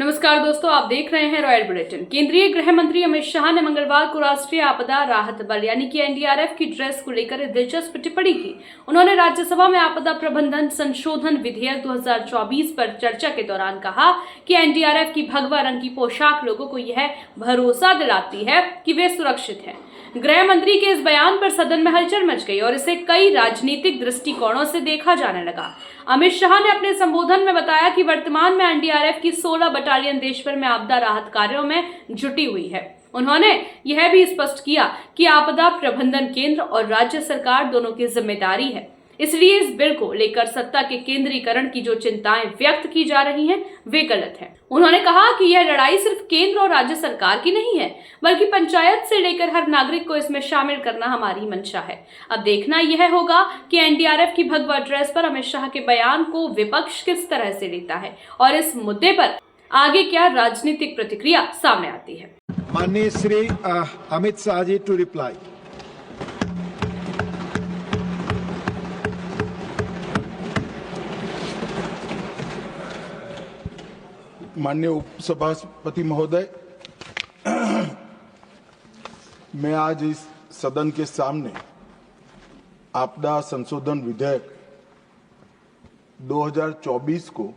नमस्कार दोस्तों, आप देख रहे हैं रॉयल बुलेटिन। केंद्रीय गृह मंत्री अमित शाह ने मंगलवार को राष्ट्रीय आपदा राहत बल यानी कि एनडीआरएफ की ड्रेस को लेकर दिलचस्प टिप्पणी की। उन्होंने राज्यसभा में आपदा प्रबंधन संशोधन विधेयक 2024 पर चर्चा के दौरान कहा कि एनडीआरएफ की भगवा रंग की पोशाक लोगों को यह भरोसा दिलाती है कि वे सुरक्षित हैं। गृह मंत्री के इस बयान पर सदन में हलचल मच गई और इसे कई राजनीतिक दृष्टिकोणों से देखा जाने लगा। अमित शाह ने अपने संबोधन में बताया कि वर्तमान में एनडीआरएफ की 16 बटालियन देश भर में आपदा राहत कार्यों में जुटी हुई है। उन्होंने यह भी स्पष्ट किया कि आपदा प्रबंधन केंद्र और राज्य सरकार दोनों की जिम्मेदारी है, इसलिए इस बिल को लेकर सत्ता के केंद्रीकरण की जो चिंताएं व्यक्त की जा रही हैं वे गलत हैं। उन्होंने कहा कि यह लड़ाई सिर्फ केंद्र और राज्य सरकार की नहीं है, बल्कि पंचायत से लेकर हर नागरिक को इसमें शामिल करना हमारी मंशा है। अब देखना यह होगा कि एनडीआरएफ की भगवा ड्रेस पर अमित शाह के बयान को विपक्ष किस तरह से लेता है और इस मुद्दे पर आगे क्या राजनीतिक प्रतिक्रिया सामने आती है। माननीय श्री अमित शाह जी टू रिप्लाई। माननीय उपसभापति महोदय, मैं आज इस सदन के सामने आपदा संशोधन विधेयक 2024 को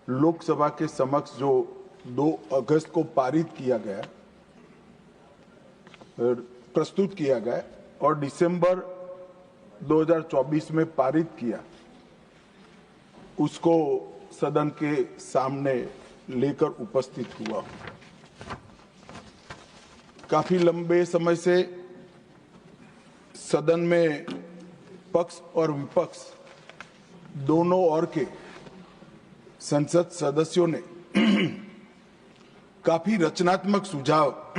लोकसभा के समक्ष जो 2 अगस्त को पारित किया गया, प्रस्तुत किया गया और दिसंबर 2024 में पारित किया, उसको सदन के सामने लेकर उपस्थित हुआ। काफी लंबे समय से सदन में पक्ष और विपक्ष दोनों ओर के संसद सदस्यों ने काफी रचनात्मक सुझाव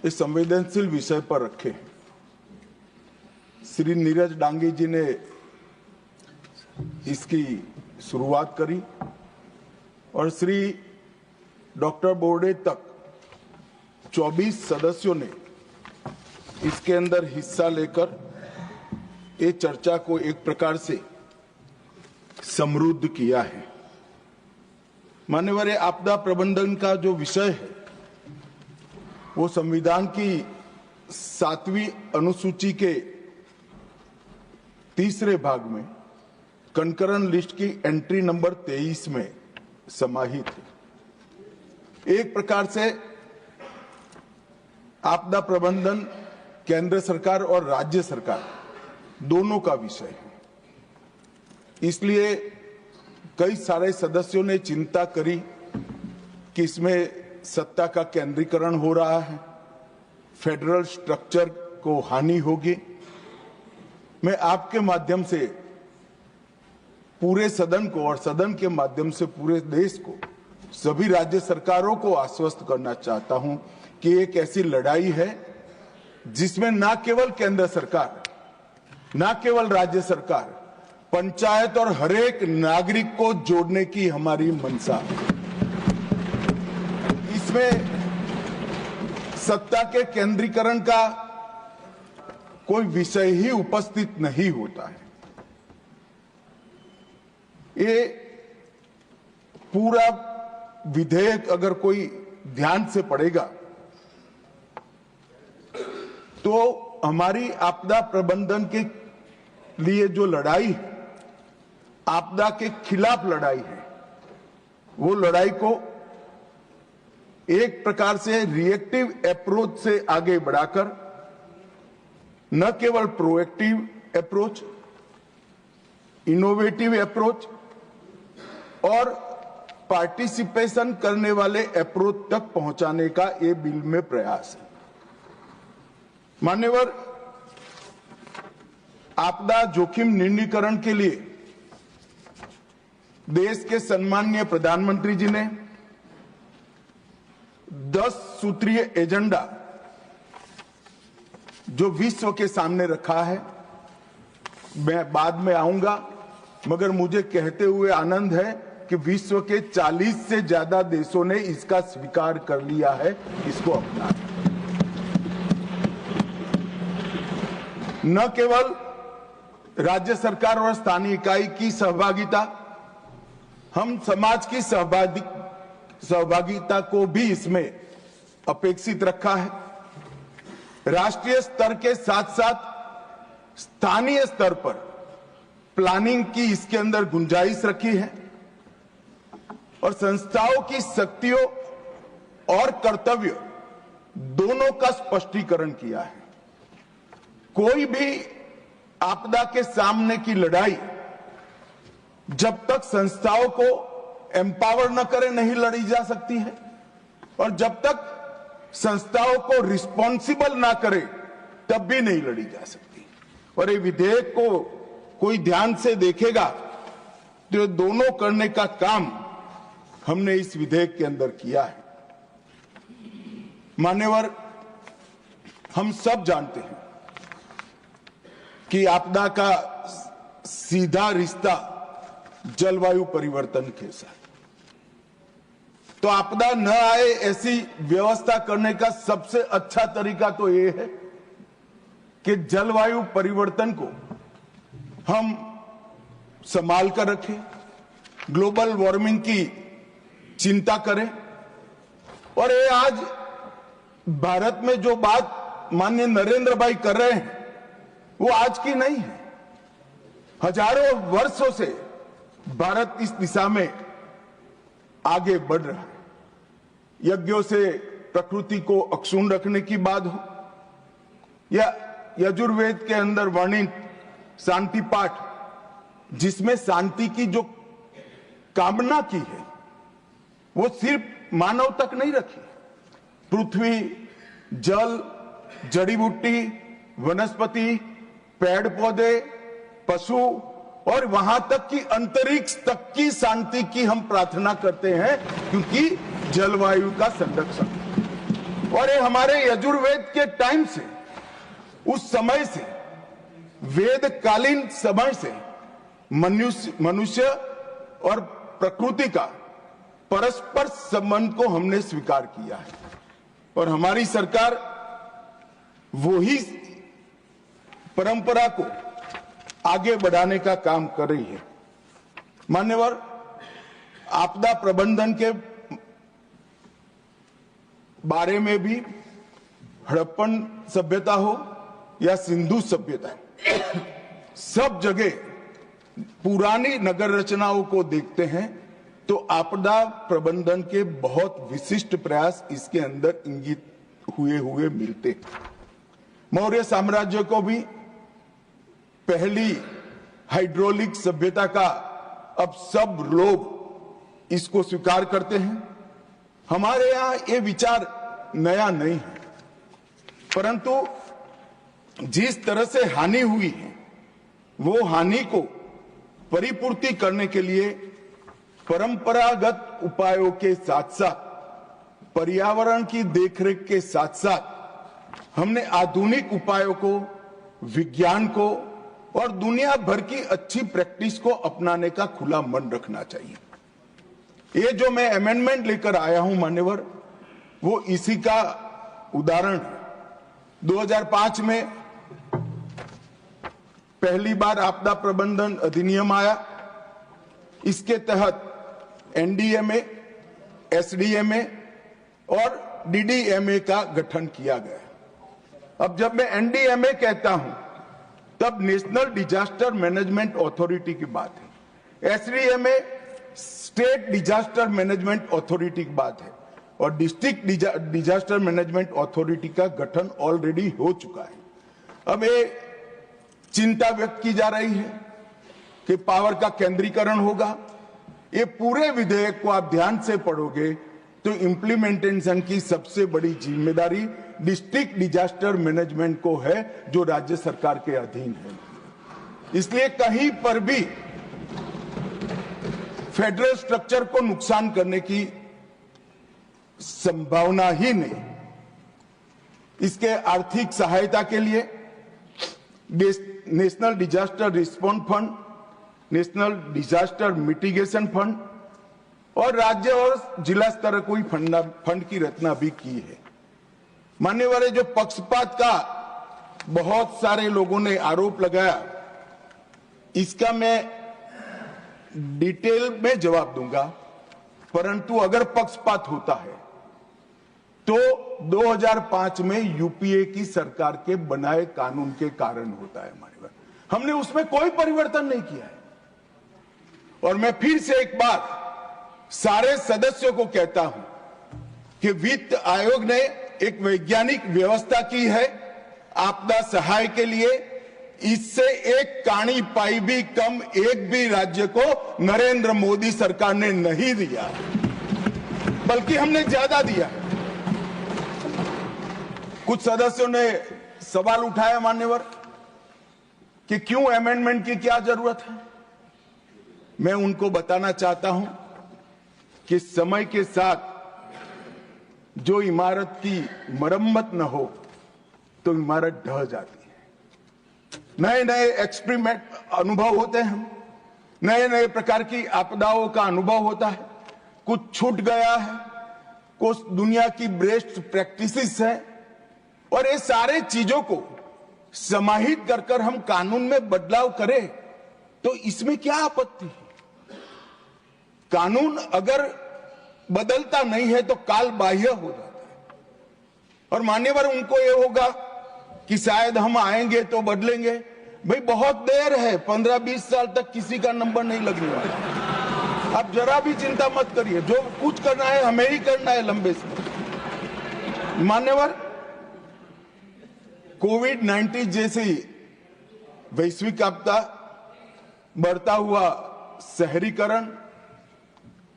इस संवेदनशील विषय पर रखे। श्री नीरज डांगी जी ने इसकी शुरुआत करी और श्री डॉक्टर बोर्डे तक 24 सदस्यों ने इसके अंदर हिस्सा लेकर ये चर्चा को एक प्रकार से समृद्ध किया है। मान्यवर, आपदा प्रबंधन का जो विषय है वो संविधान की 7वीं अनुसूची के 3रे भाग में कंकरन लिस्ट की एंट्री नंबर 23 में समाहित है। एक प्रकार से आपदा प्रबंधन केंद्र सरकार और राज्य सरकार दोनों का विषय है। इसलिए कई सारे सदस्यों ने चिंता करी कि इसमें सत्ता का केंद्रीकरण हो रहा है, फेडरल स्ट्रक्चर को हानि होगी। मैं आपके माध्यम से पूरे सदन को और सदन के माध्यम से पूरे देश को, सभी राज्य सरकारों को आश्वस्त करना चाहता हूं कि एक ऐसी लड़ाई है जिसमें न केवल केंद्र सरकार, न केवल राज्य सरकार, पंचायत और हरेक नागरिक को जोड़ने की हमारी मंशा है। इसमें सत्ता के केंद्रीकरण का कोई विषय ही उपस्थित नहीं होता है। ये पूरा विधेयक अगर कोई ध्यान से पढ़ेगा तो हमारी आपदा प्रबंधन के लिए जो लड़ाई है, आपदा के खिलाफ लड़ाई है, वो लड़ाई को एक प्रकार से रिएक्टिव अप्रोच से आगे बढ़ाकर न केवल प्रोएक्टिव अप्रोच, इनोवेटिव अप्रोच और पार्टिसिपेशन करने वाले अप्रोच तक पहुंचाने का ये बिल में प्रयास है। मान्यवर, आपदा जोखिम न्यूनीकरण के लिए देश के सम्माननीय प्रधानमंत्री जी ने 10 सूत्रीय एजेंडा जो विश्व के सामने रखा है, मैं बाद में आऊंगा, मगर मुझे कहते हुए आनंद है कि विश्व के 40 से ज्यादा देशों ने इसका स्वीकार कर लिया है, इसको अपना। न केवल राज्य सरकार और स्थानीय इकाई की सहभागिता, हम समाज की सहभागिता को भी इसमें अपेक्षित रखा है। राष्ट्रीय स्तर के साथ साथ स्थानीय स्तर पर प्लानिंग की इसके अंदर गुंजाइश रखी है और संस्थाओं की शक्तियों और कर्तव्य दोनों का स्पष्टीकरण किया है। कोई भी आपदा के सामने की लड़ाई जब तक संस्थाओं को एम्पावर न करे नहीं लड़ी जा सकती है और जब तक संस्थाओं को रिस्पॉन्सिबल ना करे तब भी नहीं लड़ी जा सकती। और ये विधेयक को कोई ध्यान से देखेगा तो दोनों करने का काम हमने इस विधेयक के अंदर किया है। मान्यवर, हम सब जानते हैं कि आपदा का सीधा रिश्ता जलवायु परिवर्तन के साथ, तो आपदा न आए ऐसी व्यवस्था करने का सबसे अच्छा तरीका तो ये है कि जलवायु परिवर्तन को हम संभाल कर रखें, ग्लोबल वार्मिंग की चिंता करें। और ये आज भारत में जो बात माननीय नरेंद्र भाई कर रहे हैं वो आज की नहीं है। हजारों वर्षों से भारत इस दिशा में आगे बढ़ रहा है। यज्ञों से प्रकृति को अक्षुण्ण रखने की बात हो या यजुर्वेद के अंदर वर्णित शांति पाठ, जिसमें शांति की जो कामना की है वो सिर्फ मानव तक नहीं रखी। पृथ्वी, जल, जड़ी बूटी, वनस्पति, पेड़ पौधे, पशु और वहां तक कि अंतरिक्ष तक की शांति की हम प्रार्थना करते हैं, क्योंकि जलवायु का संरक्षण। और ये हमारे यजुर्वेद के टाइम से, उस समय से, वेदकालीन समय से मनुष्य और प्रकृति का परस्पर संबंध को हमने स्वीकार किया है और हमारी सरकार वही परंपरा को आगे बढ़ाने का काम कर रही है। मान्यवर, आपदा प्रबंधन के बारे में भी हड़प्पन सभ्यता हो या सिंधु सभ्यता, सब जगह पुरानी नगर रचनाओं को देखते हैं तो आपदा प्रबंधन के बहुत विशिष्ट प्रयास इसके अंदर इंगित हुए मिलते हैं। मौर्य साम्राज्य को भी पहली हाइड्रोलिक सभ्यता का अब सब लोग इसको स्वीकार करते हैं। हमारे यहां ये विचार नया नहीं है, परंतु जिस तरह से हानि हुई है वो हानि को परिपूर्ति करने के लिए परंपरागत उपायों के साथ साथ पर्यावरण की देखरेख के साथ साथ हमने आधुनिक उपायों को, विज्ञान को और दुनिया भर की अच्छी प्रैक्टिस को अपनाने का खुला मन रखना चाहिए। ये जो मैं अमेंडमेंट लेकर आया हूं मान्यवर, वो इसी का उदाहरण है। 2005 में पहली बार आपदा प्रबंधन अधिनियम आया। इसके तहत एनडीएमए, एसडीएमए और डीडीएमए का गठन किया गया। अब जब मैं एनडीएमए कहता हूं तब नेशनल डिजास्टर मैनेजमेंट अथॉरिटी की बात है, SDMA state disaster management authority की बात है और डिस्ट्रिक्ट डिजास्टर मैनेजमेंट अथॉरिटी का गठन ऑलरेडी हो चुका है। अब ये चिंता व्यक्त की जा रही है कि पावर का केंद्रीकरण होगा। ये पूरे विधेयक को आप ध्यान से पढ़ोगे तो इम्प्लीमेंटेशन की सबसे बड़ी जिम्मेदारी डिस्ट्रिक्ट डिजास्टर मैनेजमेंट को है, जो राज्य सरकार के अधीन है। इसलिए कहीं पर भी फेडरल स्ट्रक्चर को नुकसान करने की संभावना ही नहीं। इसके आर्थिक सहायता के लिए national disaster response fund, national disaster mitigation fund और राज्य और जिला स्तर कोई फंड की रचना भी की है। मान्यवर, जो पक्षपात का बहुत सारे लोगों ने आरोप लगाया, इसका मैं डिटेल में जवाब दूंगा, परंतु अगर पक्षपात होता है तो 2005 में यूपीए की सरकार के बनाए कानून के कारण होता है। मान्यवर, हमने उसमें कोई परिवर्तन नहीं किया है। और मैं फिर से एक बार सारे सदस्यों को कहता हूं कि वित्त आयोग ने एक वैज्ञानिक व्यवस्था की है आपदा सहाय के लिए। इससे एक काणी पाई भी कम एक भी राज्य को नरेंद्र मोदी सरकार ने नहीं दिया, बल्कि हमने ज्यादा दिया। कुछ सदस्यों ने सवाल उठाया मान्यवर कि क्यों अमेंडमेंट की क्या जरूरत है। मैं उनको बताना चाहता हूं कि समय के साथ जो इमारत की मरम्मत न हो तो इमारत ढह जाती है। नए नए एक्सपेरिमेंट अनुभव होते हैं, नए नए प्रकार की आपदाओं का अनुभव होता है। कुछ छूट गया है, कुछ दुनिया की बेस्ट प्रैक्टिसेस है, और ये सारे चीजों को समाहित कर कर हम कानून में बदलाव करें तो इसमें क्या आपत्ति है। कानून अगर बदलता नहीं है तो काल बाह्य हो जाता है। और मान्यवर, उनको ये होगा कि शायद हम आएंगे तो बदलेंगे। भाई बहुत देर है, 15-20 साल तक किसी का नंबर नहीं लगने वाला। आप जरा भी चिंता मत करिए, जो कुछ करना है हमें ही करना है लंबे समय। मान्यवर, कोविड-19 जैसी वैश्विक आपदा, बढ़ता हुआ शहरीकरण,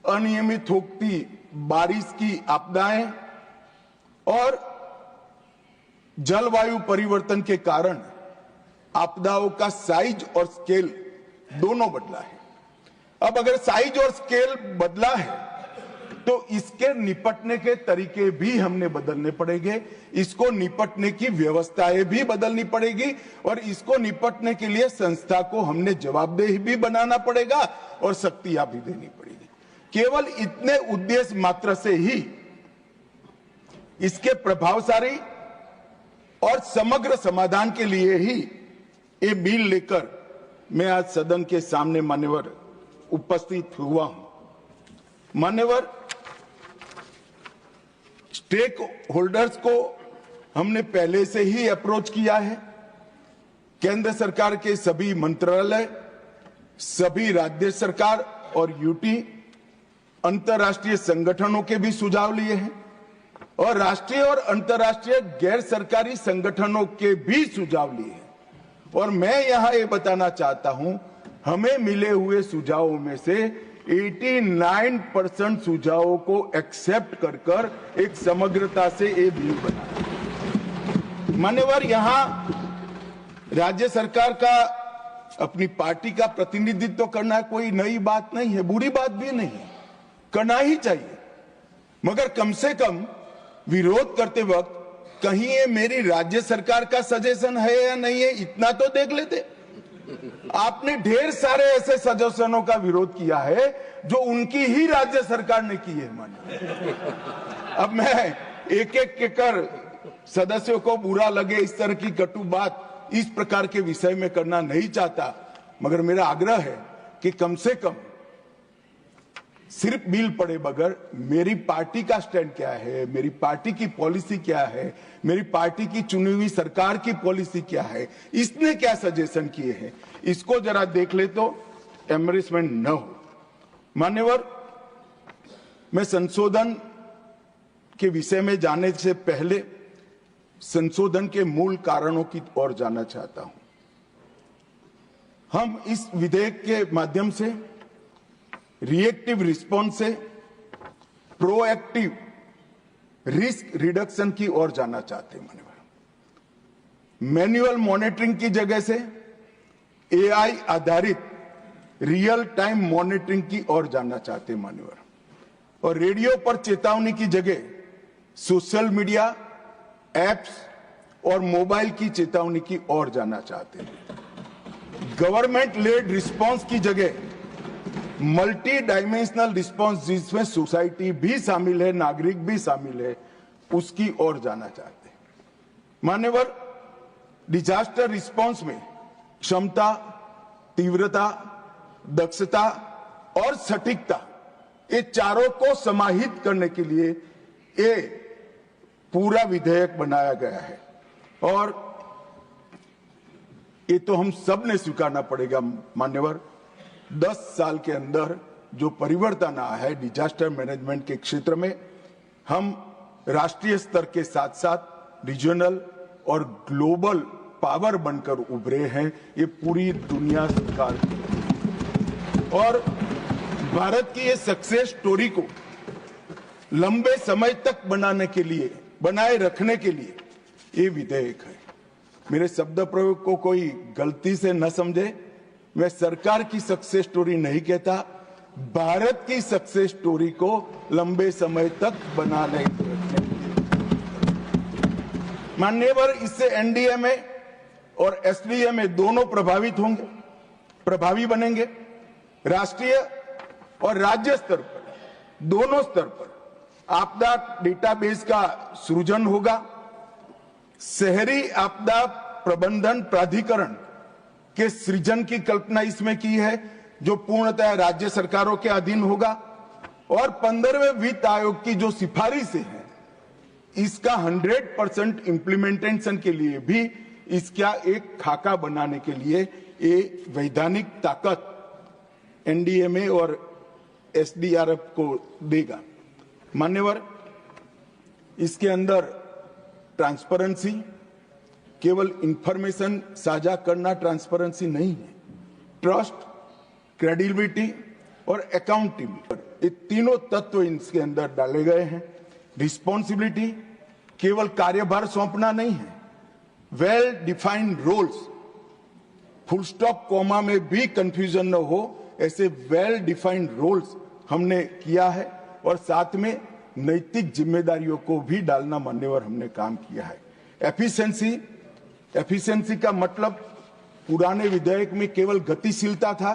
अनियमित होती बारिश की आपदाएं और जलवायु परिवर्तन के कारण आपदाओं का साइज और स्केल दोनों बदला है। अब अगर साइज और स्केल बदला है तो इसके निपटने के तरीके भी हमने बदलने पड़ेंगे, इसको निपटने की व्यवस्थाएं भी बदलनी पड़ेगी, और इसको निपटने के लिए संस्था को हमने जवाबदेही भी बनाना पड़ेगा और शक्तियां भी देनी पड़ेगी। केवल इतने उद्देश्य मात्र से ही इसके प्रभावशाली और समग्र समाधान के लिए ही ये बिल लेकर मैं आज सदन के सामने मान्यवर उपस्थित हुआ हूं। मान्यवर, स्टेक होल्डर्स को हमने पहले से ही अप्रोच किया है। केंद्र सरकार के सभी मंत्रालय, सभी राज्य सरकार और यूटी, अंतर्राष्ट्रीय संगठनों के भी सुझाव लिए हैं, और राष्ट्रीय और अंतर्राष्ट्रीय गैर सरकारी संगठनों के भी सुझाव लिए हैं। और मैं यहां ये बताना चाहता हूं, हमें मिले हुए सुझावों में से 89% सुझावों को एक्सेप्ट कर कर एक समग्रता से ये बिल बना। मान्यवर, यहां राज्य सरकार का अपनी पार्टी का प्रतिनिधित्व करना कोई नई बात नहीं है, बुरी बात भी नहीं है, करना ही चाहिए। मगर कम से कम विरोध करते वक्त कहीं ये मेरी राज्य सरकार का सजेशन है या नहीं है, इतना तो देख लेते। आपने ढेर सारे ऐसे सजेशनों का विरोध किया है जो उनकी ही राज्य सरकार ने की है। मानिए, अब मैं एक एक कर सदस्यों को बुरा लगे इस तरह की कटु बात इस प्रकार के विषय में करना नहीं चाहता, मगर मेरा आग्रह है कि कम से कम सिर्फ बिल पढ़े बगैर मेरी पार्टी का स्टैंड क्या है, मेरी पार्टी की पॉलिसी क्या है, मेरी पार्टी की चुनी हुई सरकार की पॉलिसी क्या है, इसने क्या सजेशन किए हैं, इसको जरा देख ले तो एम्बेरसमेंट न हो। मान्यवर, मैं संशोधन के विषय में जाने से पहले संशोधन के मूल कारणों की ओर जाना चाहता हूं। हम इस विधेयक के माध्यम से रिएक्टिव रिस्पॉन्स से प्रोएक्टिव रिस्क रिडक्शन की ओर जाना चाहते हैं। मान्यवर, मैन्युअल मॉनिटरिंग की जगह से एआई आधारित रियल टाइम मॉनिटरिंग की ओर जाना चाहते हैं। मान्यवर, और रेडियो पर चेतावनी की जगह सोशल मीडिया एप्स और मोबाइल की चेतावनी की ओर जाना चाहते हैं। गवर्नमेंट लेड रिस्पॉन्स की जगह मल्टी डायमेंशनल रिस्पॉन्स, जिसमें सोसाइटी भी शामिल है, नागरिक भी शामिल है, उसकी ओर जाना चाहते हैं। मान्यवर, डिजास्टर रिस्पॉन्स में क्षमता, तीव्रता, दक्षता और सटीकता, ये चारों को समाहित करने के लिए ये पूरा विधेयक बनाया गया है। और ये तो हम सब ने स्वीकारना पड़ेगा मान्यवर, 10 साल के अंदर जो परिवर्तन आया है डिजास्टर मैनेजमेंट के क्षेत्र में, हम राष्ट्रीय स्तर के साथ साथ रीजनल और ग्लोबल पावर बनकर उभरे हैं। ये पूरी दुनिया स्वीकार की और भारत की ये सक्सेस स्टोरी को लंबे समय तक बनाए रखने के लिए ये विधेयक है। मेरे शब्द प्रयोग को कोई गलती से न समझे, मैं सरकार की सक्सेस स्टोरी नहीं कहता, भारत की सक्सेस स्टोरी को लंबे समय तक बनाने रखने के लिए। मान्यवर, इससे एनडीएमए और एसडीएमए दोनों प्रभावित होंगे, प्रभावी बनेंगे। राष्ट्रीय और राज्य स्तर पर, दोनों स्तर पर आपदा डेटाबेस का सृजन होगा। शहरी आपदा प्रबंधन प्राधिकरण के सृजन की कल्पना इसमें की है, जो पूर्णतः राज्य सरकारों के अधीन होगा। और 15वें वित्त आयोग की जो सिफारिशें हैं, इसका 100% इम्प्लीमेंटेशन के लिए भी इसका एक खाका बनाने के लिए ये वैधानिक ताकत एनडीएमए और एसडीआरएफ को देगा। मान्यवर, इसके अंदर ट्रांसपेरेंसी, केवल इंफॉर्मेशन साझा करना ट्रांसपेरेंसी नहीं है, ट्रस्ट, क्रेडिबिलिटी और अकाउंटेबिलिटी, ये तीनों तत्व इसके अंदर डाले गए हैं। रिस्पॉन्सिबिलिटी, केवल कार्यभार सौंपना नहीं है, well defined roles, full stop comma में भी कंफ्यूजन न हो, ऐसे वेल डिफाइंड रोल्स हमने किया है। और साथ में नैतिक जिम्मेदारियों को भी डालना मान्यवर हमने काम किया है। एफिशिएंसी का मतलब पुराने विधेयक में केवल गतिशीलता था,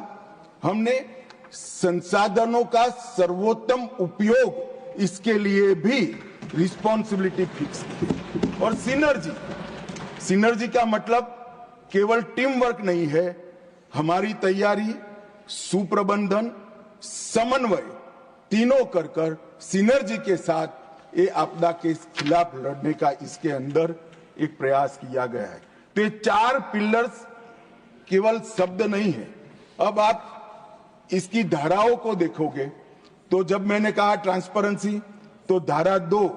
हमने संसाधनों का सर्वोत्तम उपयोग, इसके लिए भी रिस्पॉन्सिबिलिटी फिक्स की। और सिनर्जी का मतलब केवल टीम वर्क नहीं है, हमारी तैयारी, सुप्रबंधन, समन्वय तीनों कर सिनर्जी के साथ ये आपदा के खिलाफ लड़ने का इसके अंदर एक प्रयास किया गया है। तो ये 4 पिलर्स केवल शब्द नहीं है। अब आप इसकी धाराओं को देखोगे तो जब मैंने कहा ट्रांसपेरेंसी, तो धारा 2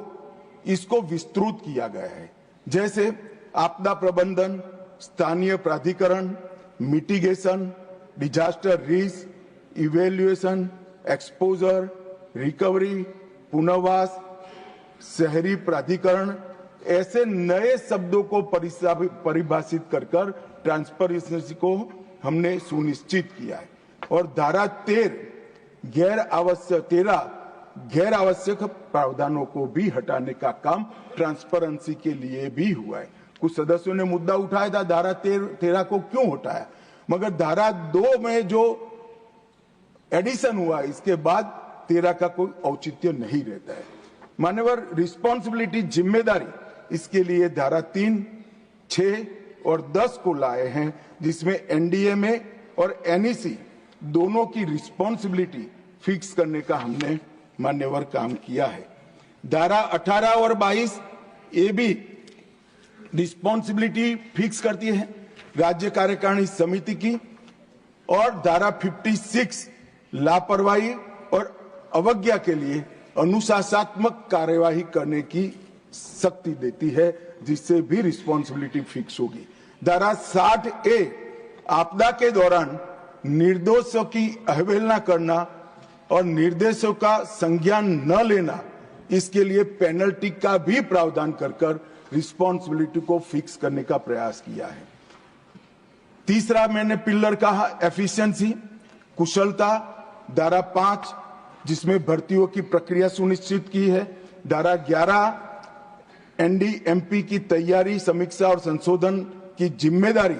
इसको विस्तृत किया गया है। जैसे आपदा प्रबंधन, स्थानीय प्राधिकरण, mitigation, disaster risk, evaluation, exposure, recovery, पुनर्वास, शहरी प्राधिकरण, ऐसे नए शब्दों को परिभाषित कर ट्रांसपेरेंसी को हमने सुनिश्चित किया है। और धारा 13 गैर आवश्यक प्रावधानों को भी हटाने का काम ट्रांसपेरेंसी के लिए भी हुआ है। कुछ सदस्यों ने मुद्दा उठाया था धारा 13 को क्यों हटाया, मगर धारा 2 में जो एडिशन हुआ, इसके बाद 13 का कोई औचित्य नहीं रहता है। मान्यवर, रिस्पॉन्सिबिलिटी, जिम्मेदारी, इसके लिए धारा 3, 6 और 10 को लाए हैं, जिसमें एनडीएमए और एनईसी दोनों की रिस्पॉन्सिबिलिटी फिक्स करने का हमने मान्यवर काम किया है। धारा 18 और 22 ये भी रिस्पॉन्सिबिलिटी फिक्स करती है राज्य कार्यकारिणी समिति की। और धारा 56 लापरवाही और अवज्ञा के लिए अनुशासनात्मक कार्यवाही करने की शक्ति देती है, जिससे भी रिस्पॉन्सिबिलिटी फिक्स होगी। धारा 60A आपदा के दौरान निर्दोषों की अवहेलना करना और निर्देशों का संज्ञान न लेना, इसके लिए पेनल्टी का भी प्रावधान कर रिस्पॉन्सिबिलिटी को फिक्स करने का प्रयास किया है। तीसरा मैंने पिलर कहा एफिशिएंसी, कुशलता, धारा 5 जिसमें भर्तियों की प्रक्रिया सुनिश्चित की है। धारा 11 एनडीएमपी की तैयारी, समीक्षा और संशोधन की जिम्मेदारी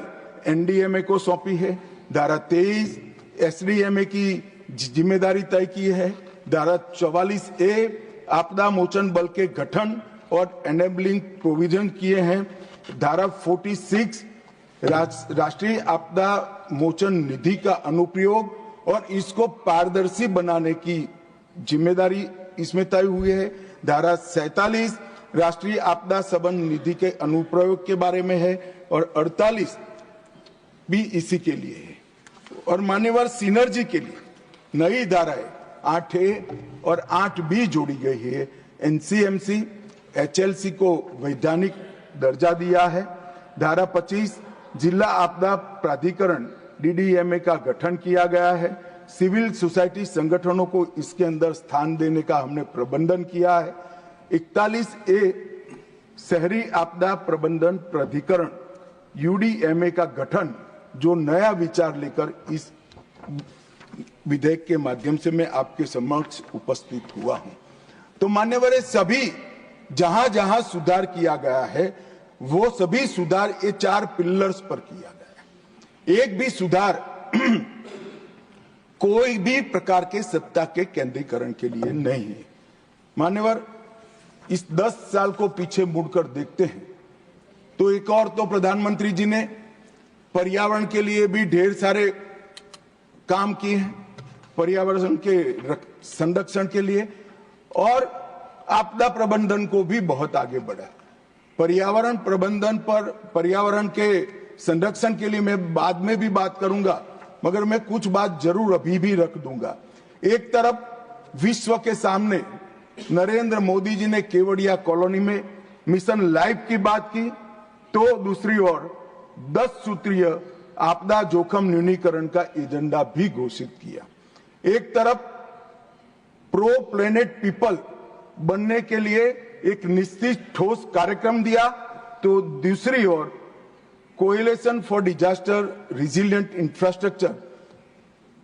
एनडीएमए को सौंपी है। धारा 23 एसडीएमए की जिम्मेदारी तय की है। धारा 44A आपदा मोचन बल के गठन और एनेबलिंग प्रोविजन किए हैं। धारा 46 राष्ट्रीय आपदा मोचन निधि का अनुप्रयोग और इसको पारदर्शी बनाने की जिम्मेदारी इसमें तय हुई है। धारा 47 राष्ट्रीय आपदा सबंध निधि के अनुप्रयोग के बारे में है और 48 भी इसी के लिए है। और मान्यवर सिनर्जी के लिए नई धाराएं 8A और 8B जोड़ी गई है। एनसीएमसी HLC को वैधानिक दर्जा दिया है। धारा 25 जिला आपदा प्राधिकरण DDMA का गठन किया गया है। सिविल सोसाइटी संगठनों को इसके अंदर स्थान देने का हमने प्रबंधन किया है। 41A शहरी आपदा प्रबंधन प्राधिकरण UDMA का गठन, जो नया विचार लेकर इस विधेयक के माध्यम से मैं आपके समक्ष उपस्थित हुआ हूं। तो मान्यवर सभी जहां जहां सुधार किया गया है वो सभी सुधार ये 4 पिलर्स पर किया गया है। एक भी सुधार कोई भी प्रकार के सत्ता के केंद्रीकरण के लिए नहीं है। मान्यवर इस 10 साल को पीछे मुड़कर देखते हैं तो एक और तो प्रधानमंत्री जी ने पर्यावरण के लिए भी ढेर सारे काम किए हैं, पर्यावरण के संरक्षण के लिए, और आपदा प्रबंधन को भी बहुत आगे बढ़ा। पर्यावरण प्रबंधन पर, पर्यावरण के संरक्षण के लिए मैं बाद में भी बात करूंगा, मगर मैं कुछ बात जरूर अभी भी रख दूंगा। एक तरफ विश्व के सामने नरेंद्र मोदी जी ने केवड़िया कॉलोनी में मिशन लाइफ की बात की, तो दूसरी ओर 10 सूत्रीय आपदा जोखिम न्यूनीकरण का एजेंडा भी घोषित किया। एक तरफ प्रो प्लेनेट पीपल बनने के लिए एक निश्चित ठोस कार्यक्रम दिया, तो दूसरी ओर coalition for disaster resilient infrastructure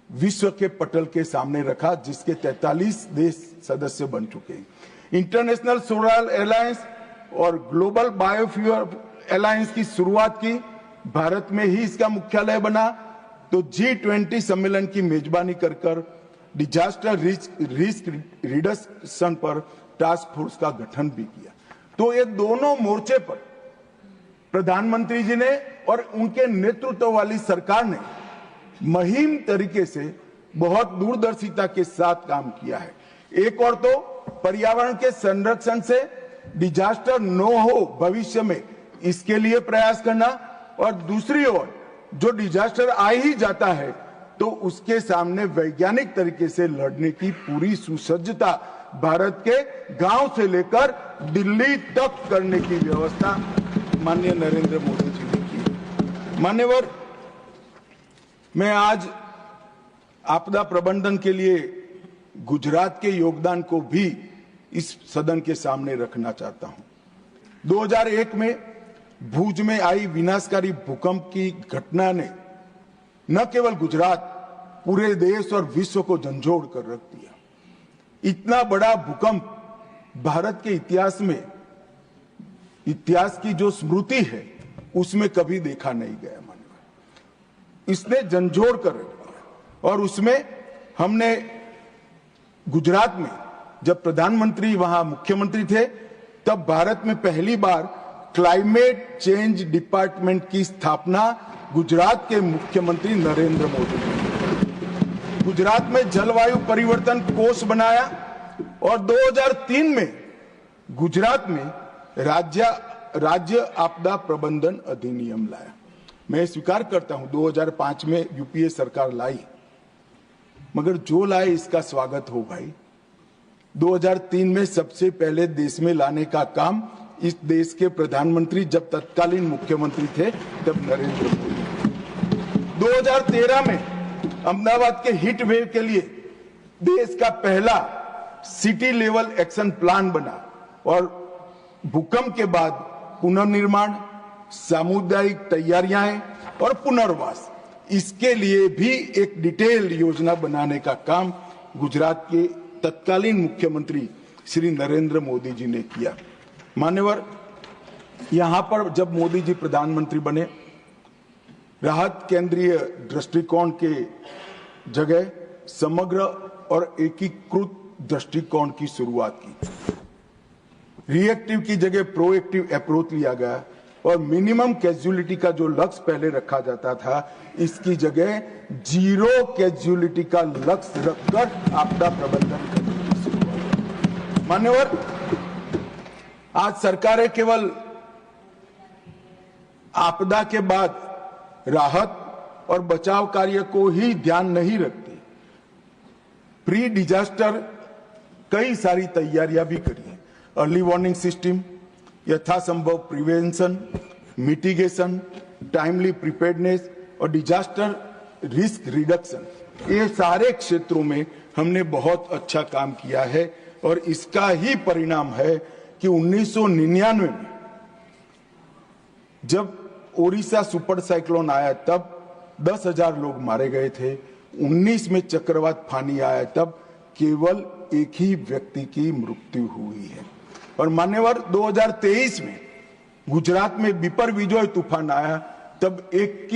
विश्व के पटल के सामने रखा, जिसके 43 देश सदस्य बन चुके हैं। इंटरनेशनल सोलर अलायंस और ग्लोबल बायोफ्यूल अलायंस की शुरुआत की, भारत में ही इसका मुख्यालय बना। तो G20 सम्मेलन की मेजबानी कर डिजास्टर रिस्क रिडक्शन पर टास्क फोर्स का गठन भी किया। तो ये दोनों मोर्चे पर प्रधानमंत्री जी ने और उनके नेतृत्व वाली सरकार ने मुहिम तरीके से बहुत दूरदर्शिता के साथ काम किया है। एक और तो पर्यावरण के संरक्षण से डिजास्टर न हो भविष्य में, इसके लिए प्रयास करना, और दूसरी ओर जो डिजास्टर आ ही जाता है तो उसके सामने वैज्ञानिक तरीके से लड़ने की पूरी सुसज्जता भारत के गांव से लेकर दिल्ली तक करने की व्यवस्था माननीय नरेंद्र मोदी जी ने की। मान्यवर, मैं आज आपदा प्रबंधन के लिए गुजरात के योगदान को भी इस सदन के सामने रखना चाहता हूं। 2001 में भुज में आई विनाशकारी भूकंप की घटना ने न केवल गुजरात, पूरे देश और विश्व को झंझोड़ कर रख दिया। इतना बड़ा भूकंप भारत के इतिहास में, इतिहास की जो स्मृति है उसमें कभी देखा नहीं गया। मानव इसने झंझोड़ कर रख दिया। और उसमें हमने गुजरात में जब प्रधानमंत्री वहां मुख्यमंत्री थे, तब भारत में पहली बार क्लाइमेट चेंज डिपार्टमेंट की स्थापना गुजरात के मुख्यमंत्री नरेंद्र मोदी ने। गुजरात में जलवायु परिवर्तन कोष बनाया और 2003 में गुजरात में राज्य आपदा प्रबंधन अधिनियम लाया। मैं स्वीकार करता हूं 2005 में यूपीए सरकार लाई, मगर जो लाए इसका स्वागत हो भाई। 2003 में सबसे पहले देश में लाने का काम इस देश के प्रधानमंत्री, जब तत्कालीन मुख्यमंत्री थे, तब नरेंद्र मोदी। 2013 में अहमदाबाद के हीट वेव के लिए देश का पहला सिटी लेवल एक्शन प्लान बना और भूकंप के बाद पुनर्निर्माण, सामुदायिक तैयारियां और पुनर्वास, इसके लिए भी एक डिटेल योजना बनाने का काम गुजरात के तत्कालीन मुख्यमंत्री श्री नरेंद्र मोदी जी ने किया। मान्यवर, यहां पर जब मोदी जी प्रधानमंत्री बने, राहत केंद्रीय दृष्टिकोण के जगह समग्र और एकीकृत दृष्टिकोण की शुरुआत की। रिएक्टिव की जगह प्रोएक्टिव अप्रोच लिया गया और मिनिमम कैजुअलिटी का जो लक्ष्य पहले रखा जाता था, इसकी जगह 0 कैजुअलिटी का लक्ष्य रखकर आपदा प्रबंधन करना शुरू हुआ। मान्यवर, आज सरकारें केवल आपदा के बाद राहत और बचाव कार्य को ही ध्यान नहीं रखती, प्री डिजास्टर कई सारी तैयारियां भी करी हैं। अर्ली वार्निंग सिस्टम, यथासंभव प्रिवेंशन, मिटिगेशन, टाइमली प्रिपेयर्डनेस और डिजास्टर रिस्क रिडक्शन, ये सारे क्षेत्रों में हमने बहुत अच्छा काम किया है। और इसका ही परिणाम है कि 1999 में जब ओडिशा सुपर साइक्लोन आया तब 10,000 लोग मारे गए थे। 19 में चक्रवात फानी आया तब केवल एक ही व्यक्ति की मृत्यु हुई है। और मान्यवर, 2023 में गुजरात में विपर विजय तूफान आया तब एक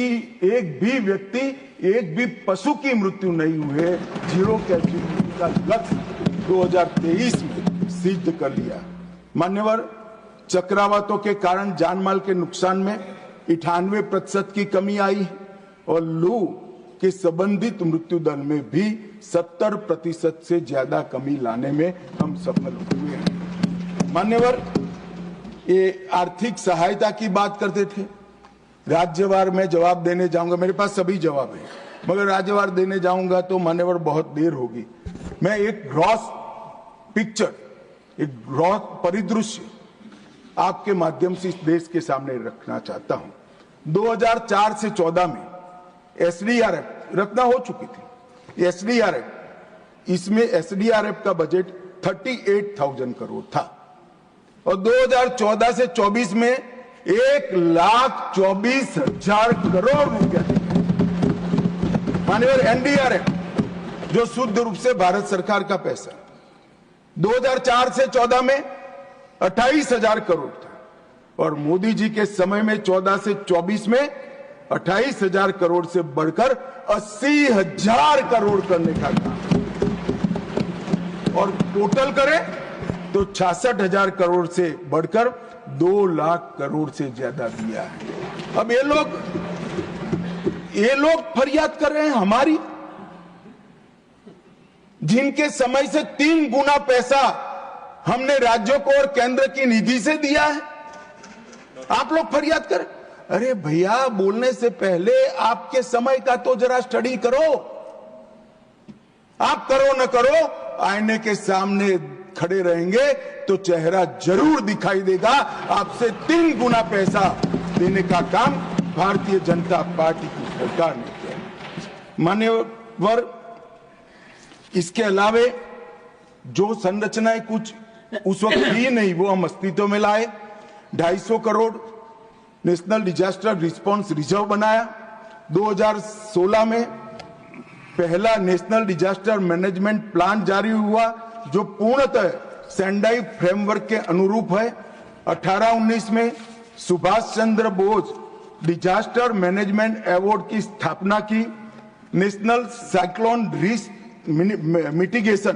भी व्यक्ति, एक भी पशु की मृत्यु नहीं हुए। 0 कैजुअलिटी का लक्ष्य 2023 में सिद्ध कर लिया। मान्यवर, चक्रवातों के कारण जानमाल के नुकसान में 98% की कमी आई है और लू के संबंधित मृत्यु दर में भी 70% से ज्यादा कमी लाने में हम सफल हुए हैं। मान्यवर, ये आर्थिक सहायता की बात करते थे, राज्यवार में जवाब देने जाऊंगा, मेरे पास सभी जवाब है, मगर राज्यवार देने जाऊंगा तो मान्यवर बहुत देर होगी। मैं एक ग्रॉस पिक्चर, एक ग्रॉस परिदृश्य आपके माध्यम से इस देश के सामने रखना चाहता हूं। 2004 से 14 में एसडीआरएफ रचना हो चुकी थी। एसडीआरएफ, इसमें एसडीआरएफ का बजट 38,000 करोड़ था और 2014 से 24 में 1,24,000 करोड़ रुपया दिया। माननीय एनडीआरएफ, जो शुद्ध रूप से भारत सरकार का पैसा, 2004 से 14 में 28,000 करोड़ था और मोदी जी के समय में 14 से 24 में 28,000 करोड़ से बढ़कर 80,000 करोड़ करने का काम, और टोटल करें तो 66,000 करोड़ से बढ़कर 2 लाख करोड़ से ज्यादा दिया है। अब ये लोग फरियाद कर रहे हैं हमारी, जिनके समय से 3 गुना पैसा हमने राज्यों को और केंद्र की निधि से दिया है। आप लोग फरियाद करें। अरे भैया, बोलने से पहले आपके समय का तो जरा स्टडी करो। आप करो न करो, आईने के सामने खड़े रहेंगे तो चेहरा जरूर दिखाई देगा। आपसे 3 गुना पैसा देने का काम भारतीय जनता पार्टी की सरकार ने किया। मान्यवर, इसके अलावे जो संरचनाएं कुछ उस वक्त थी नहीं, वो हम अस्तित्व में लाए। 250 crore national disaster response reserve बनाया। 2016 में पहला नेशनल डिजास्टर मैनेजमेंट प्लान जारी हुआ, जो पूर्णतः सेंडाई फ्रेमवर्क के अनुरूप है। 18-19 में Subhash Chandra Bose disaster management award की स्थापना की। नेशनल साइक्लोन रिस्क मिटिगेशन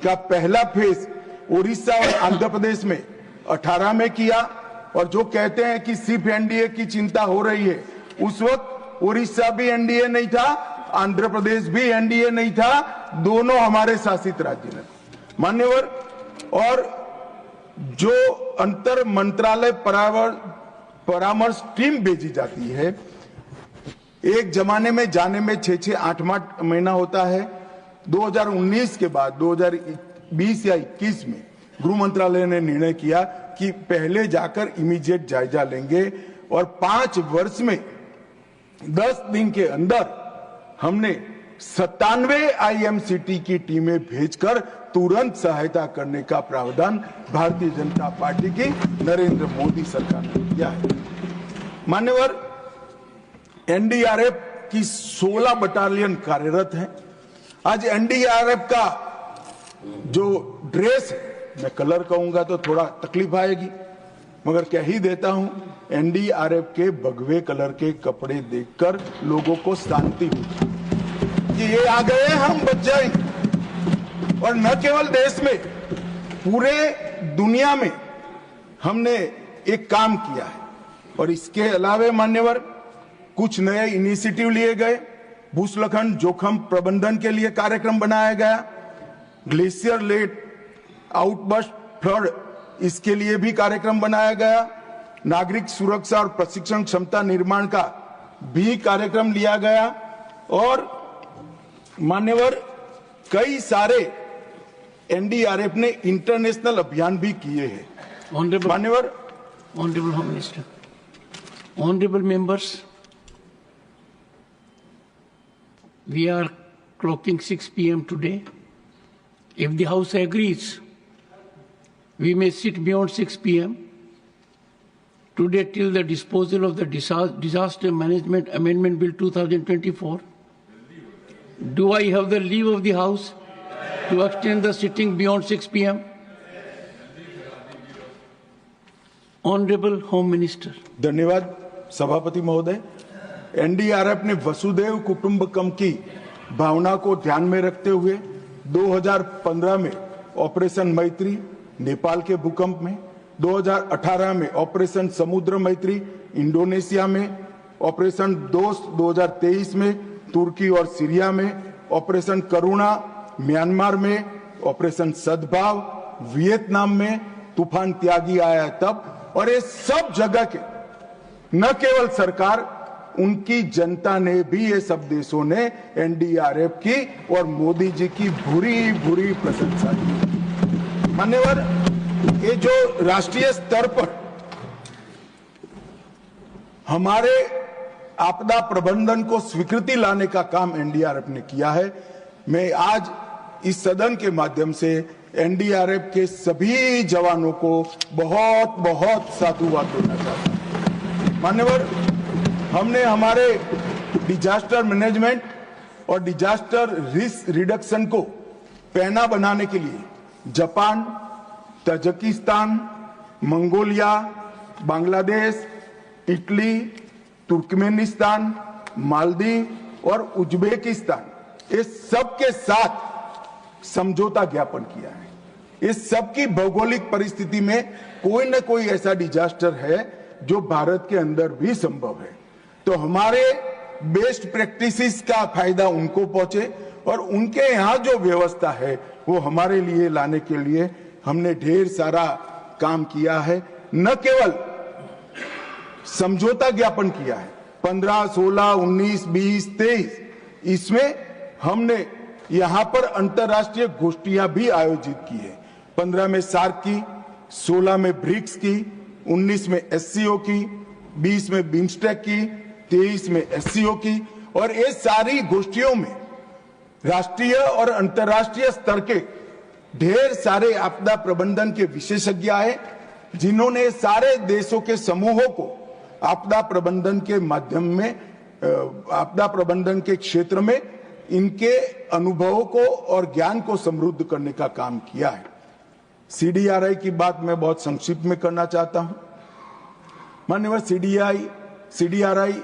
का पहला फेज उड़ीसा और आंध्र प्रदेश में 18 में किया। और जो कहते हैं कि सिर्फ एनडीए की चिंता हो रही है, उस वक्त उड़ीसा भी एनडीए नहीं था, आंध्र प्रदेश भी एनडीए नहीं था, दोनों हमारे शासित राज्य ने। मान्यवर, और जो अंतर मंत्रालय परामर्श टीम भेजी जाती है, एक जमाने में जाने में 6-8 महीना होता है। 2019 के बाद 2020 या 21 में गृह मंत्रालय ने निर्णय किया कि पहले जाकर इमीडिएट जायजा लेंगे और 5 वर्ष में 10 दिन के अंदर हमने 97 आईएमसीटी की टीमें भेजकर तुरंत सहायता करने का प्रावधान भारतीय जनता पार्टी की नरेंद्र मोदी सरकार ने किया है। मान्यवर, एनडीआरएफ की 16 बटालियन कार्यरत हैं। आज एनडीआरएफ का जो ड्रेस है, मैं कलर कहूंगा तो थोड़ा तकलीफ आएगी, मगर कह ही देता हूं, एनडीआरएफ के भगवे कलर के कपड़े देखकर लोगों को शांति हुई कि ये आ गए, हम बच जाएंगे। और न केवल देश में, पूरे दुनिया में हमने एक काम किया है। और इसके अलावे मान्यवर कुछ नए इनिशिएटिव लिए गए। भूस्खलन जोखिम प्रबंधन के लिए कार्यक्रम बनाया गया। ग्लेशियर लेड आउटबर्स्ट फ्लड, इसके लिए भी कार्यक्रम बनाया गया। नागरिक सुरक्षा और प्रशिक्षण क्षमता निर्माण का भी कार्यक्रम लिया गया। और मान्यवर कई सारे एनडीआरएफ ने इंटरनेशनल अभियान भी किए हैं। मान्यवर, Honorable Home Minister, honorable members, we are clocking 6 p.m. today. If the House agrees, we may sit beyond 6 p.m. today till the disposal of the Disaster Management Amendment Bill 2024. Do I have the leave of the House to extend the sitting beyond 6 p.m.? Honorable Home Minister. धन्यवाद सभापति महोदय। NDRF ने वसुधैव कुटुंबकम की भावना को ध्यान में रखते हुए 2015 में ऑपरेशन मैत्री नेपाल के भूकंप में, 2018 में ऑपरेशन समुद्र मैत्री इंडोनेशिया में, ऑपरेशन दोस्त 2023 में तुर्की और सीरिया में, ऑपरेशन करुणा म्यांमार में, ऑपरेशन सद्भाव वियतनाम में, तूफान त्यागी आया तब, और ये सब जगह के न केवल सरकार, उनकी जनता ने भी, ये सब देशों ने एनडीआरएफ की और मोदी जी की बुरी बुरी प्रशंसा की। मान्यवर, ये जो राष्ट्रीय स्तर पर हमारे आपदा प्रबंधन को स्वीकृति लाने का काम एनडीआरएफ ने किया है, मैं आज इस सदन के माध्यम से एनडीआरएफ के सभी जवानों को बहुत बहुत साधुवाद देना चाहता हूं। मान्यवर, हमने हमारे डिजास्टर मैनेजमेंट और डिजास्टर रिस्क रिडक्शन को पैना बनाने के लिए Japan, Tajikistan, Mongolia, Bangladesh, Italy, Turkmenistan, Maldives और उज्बेकिस्तान, ये सब के साथ समझौता ज्ञापन किया है। इस सब की भौगोलिक परिस्थिति में कोई न कोई ऐसा डिजास्टर है जो भारत के अंदर भी संभव है, तो हमारे बेस्ट प्रैक्टिसेस का फायदा उनको पहुंचे और उनके यहाँ जो व्यवस्था है वो हमारे लिए लाने के लिए हमने ढेर सारा काम किया है। न केवल समझौता ज्ञापन किया है, 15, 16, 19, 20, 23, इसमें हमने यहां पर अंतर्राष्ट्रीय गोष्ठियां भी आयोजित की है। 15 में सार्क की, 16 में ब्रिक्स की, 19 में एससीओ की, 20 में बिम्स्टेक की, 23 में एससीओ की, और ये सारी गोष्ठियों में राष्ट्रीय और अंतर्राष्ट्रीय स्तर के ढेर सारे आपदा प्रबंधन के विशेषज्ञ आए, जिन्होंने सारे देशों के समूहों को आपदा प्रबंधन के माध्यम में, आपदा प्रबंधन के क्षेत्र में इनके अनुभवों को और ज्ञान को समृद्ध करने का काम किया है। सीडीआरआई की बात मैं बहुत संक्षिप्त में करना चाहता हूं। माननीय सीडीआरआई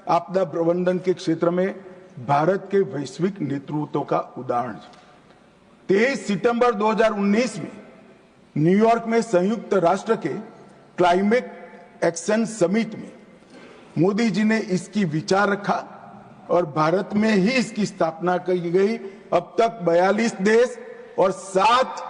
आपदा प्रबंधन के क्षेत्र में भारत के वैश्विक नेतृत्व का उदाहरण है। 23 सितंबर 2019 में न्यूयॉर्क में संयुक्त राष्ट्र के क्लाइमेट एक्शन समिट में मोदी जी ने इसकी विचार रखा और भारत में ही इसकी स्थापना की गई। अब तक 42 देश और 7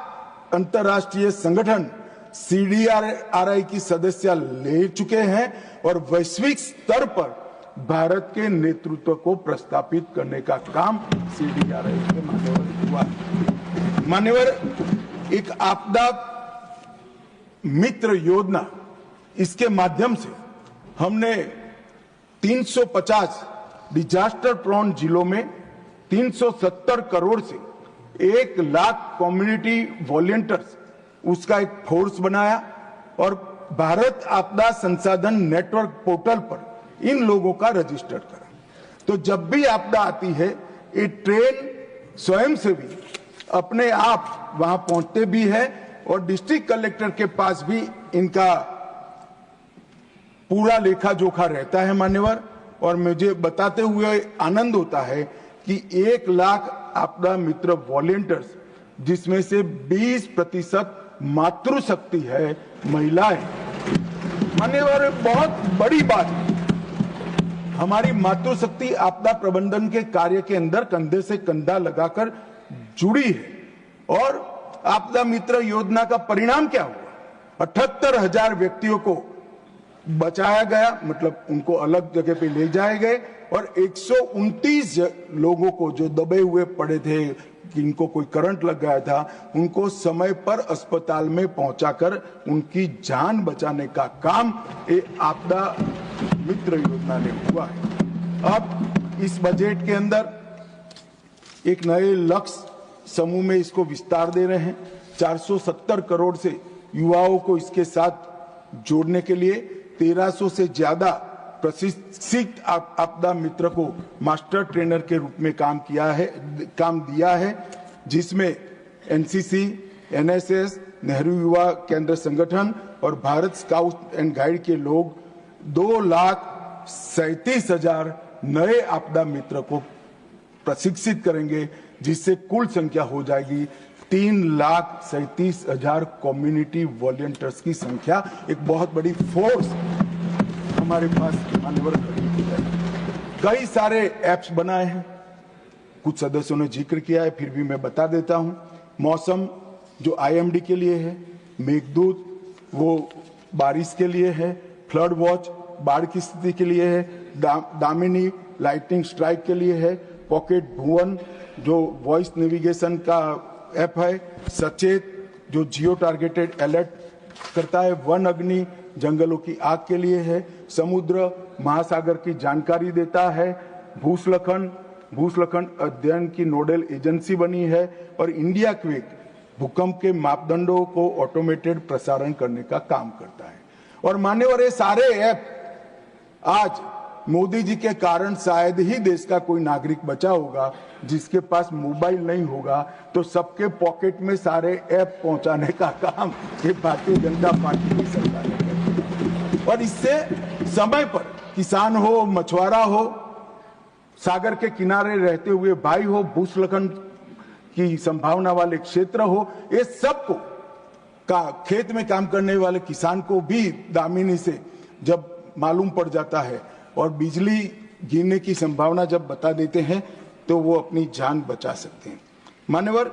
अंतर्राष्ट्रीय संगठन सीडीआरआई की सदस्य ले चुके हैं और वैश्विक स्तर पर भारत के नेतृत्व को प्रस्तापित करने का काम सीडीआरआई के माध्यम से हुआ। मान्यवर, एक आपदा मित्र योजना, इसके माध्यम से हमने 350 डिजास्टर प्रोन जिलों में 370 करोड़ से 1 लाख कम्युनिटी वॉलंटियर्स, उसका एक फोर्स बनाया और भारत आपदा संसाधन नेटवर्क पोर्टल पर इन लोगों का रजिस्टर करा। तो जब भी आपदा आती है, ये ट्रेन स्वयं से भी अपने आप वहां पहुंचते भी है और डिस्ट्रिक्ट कलेक्टर के पास भी इनका पूरा लेखा जोखा रहता है मान्यवर। और मुझे बताते हुए आनंद होता है कि 1 लाख आपदा मित्र वॉलंटियर्स, जिसमें से 20% मातृशक्ति है, महिलाएं, मान्यवर, बहुत बड़ी बात है, हमारी मातृशक्ति आपदा प्रबंधन के कार्य के अंदर कंधे से कंधा लगाकर जुड़ी है। और आपदा मित्र योजना का परिणाम क्या हुआ? 78,000 व्यक्तियों को बचाया गया, मतलब उनको अलग जगह पे ले जाए गए, और 129 लोगों को जो दबे हुए पड़े थे, जिनको कोई करंट लग गया था, उनको समय पर अस्पताल में पहुंचाकर उनकी जान बचाने का काम ये आपदा मित्र योजना ने हुआ है। अब इस बजट के अंदर एक नए लक्ष्य समूह में इसको विस्तार दे रहे हैं। 470 करोड़ से युवाओं को इसके साथ जोड़ने के लिए 1300 से ज्यादा प्रशिक्षित आपदा मित्र को मास्टर ट्रेनर के रूप में काम दिया है, जिसमें एनसीसी, एनएसएस, नेहरू युवा केंद्र संगठन और भारत स्काउट एंड गाइड के लोग 2,37,000 नए आपदा मित्र को प्रशिक्षित करेंगे, जिससे कुल संख्या हो जाएगी 3,37,000 कम्युनिटी वॉलंटियर्स की संख्या। एक बहुत बड़ी फोर्स हमारे पास मान्यवर खड़ी हो जाएगी। कई सारे ऐप्स बनाए हैं, कुछ सदस्यों ने जिक्र किया है, फिर भी मैं बता देता हूं। मौसम जो आईएमडी के लिए है, मेघदूत वो बारिश के लिए है, फ्लड वॉच बाढ़ की स्थिति के लिए है, दामिनी लाइटनिंग स्ट्राइक के लिए है, पॉकेट भुवन जो वॉइस नेविगेशन का ऐप है, सचेत जो जियो टारगेटेड अलर्ट करता है, वन अग्नि जंगलों की आग के लिए है, समुद्र महासागर की जानकारी देता है, भूस्खलन अध्ययन की नोडल एजेंसी बनी है, और इंडिया क्वेक भूकंप के मापदंडों को ऑटोमेटेड प्रसारण करने का काम करता है। और मान्यवर, ये सारे ऐप आज मोदी जी के कारण शायद ही देश का कोई नागरिक बचा होगा जिसके पास मोबाइल नहीं होगा, तो सबके पॉकेट में सारे ऐप पहुंचाने का काम ये भारतीय जनता पार्टी की सरकार ने किया। और इससे समय पर किसान हो, मछुआरा हो, सागर के किनारे रहते हुए भाई हो, भूस्खलन की संभावना वाले क्षेत्र हो, ये सबको का खेत में काम करने वाले किसान को भी दामिनी से जब मालूम पड़ जाता है और बिजली गिरने की संभावना जब बता देते हैं तो वो अपनी जान बचा सकते हैं। मान्यवर,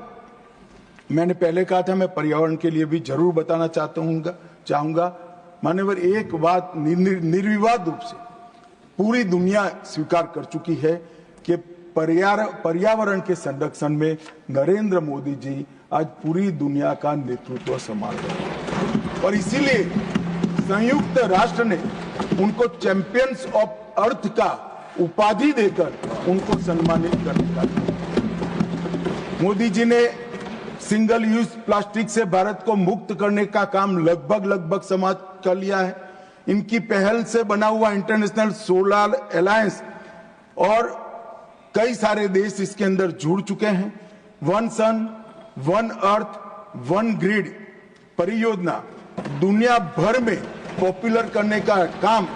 मैंने पहले कहा था, मैं पर्यावरण के लिए भी जरूर बताना चाहूंगा। मान्यवर, एक बात निर्विवाद रूप से पूरी दुनिया स्वीकार कर चुकी है कि पर्यावरण के संरक्षण में नरेंद्र मोदी जी आज पूरी दुनिया का नेतृत्व संभाल रहे हैं, और इसीलिए संयुक्त राष्ट्र ने उनको चैंपियंस ऑफ अर्थ का उपाधि देकर उनको सम्मानित करने का किया। मोदी जी ने सिंगल यूज प्लास्टिक से भारत को मुक्त करने का काम लगभग समाप्त कर लिया है। इनकी पहल से बना हुआ इंटरनेशनल सोलर अलायंस और कई सारे देश इसके अंदर जुड़ चुके हैं। वन सन, वन अर्थ, वन ग्रिड परियोजना दुनिया भर में पॉपुलर करने का काम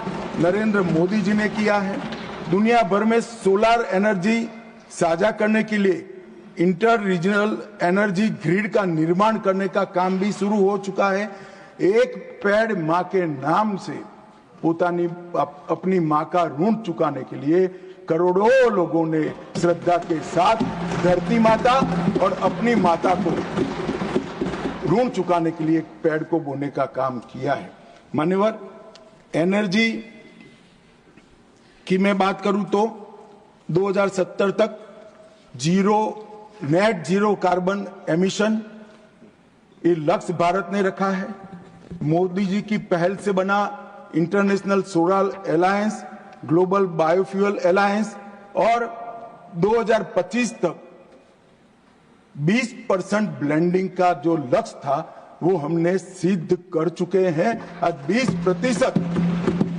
नरेंद्र मोदी जी ने किया है। दुनिया भर में सोलर एनर्जी साझा करने के लिए इंटर रीजनल एनर्जी ग्रिड का निर्माण करने का काम भी शुरू हो चुका है। एक पेड़ मां के नाम से अपनी मां का ऋण चुकाने के लिए करोड़ों लोगों ने श्रद्धा के साथ धरती माता और अपनी माता को ऋण चुकाने के लिए पेड़ को बोने का काम किया है। मान्यवर, एनर्जी की मैं बात करूं तो 2070 तक नेट जीरो कार्बन एमिशन ये लक्ष्य भारत ने रखा है। मोदी जी की पहल से बना international solar alliance, global biofuel alliance और 2025 तक 20% ब्लेंडिंग का जो लक्ष्य था वो हमने सिद्ध कर चुके हैं। आज 20%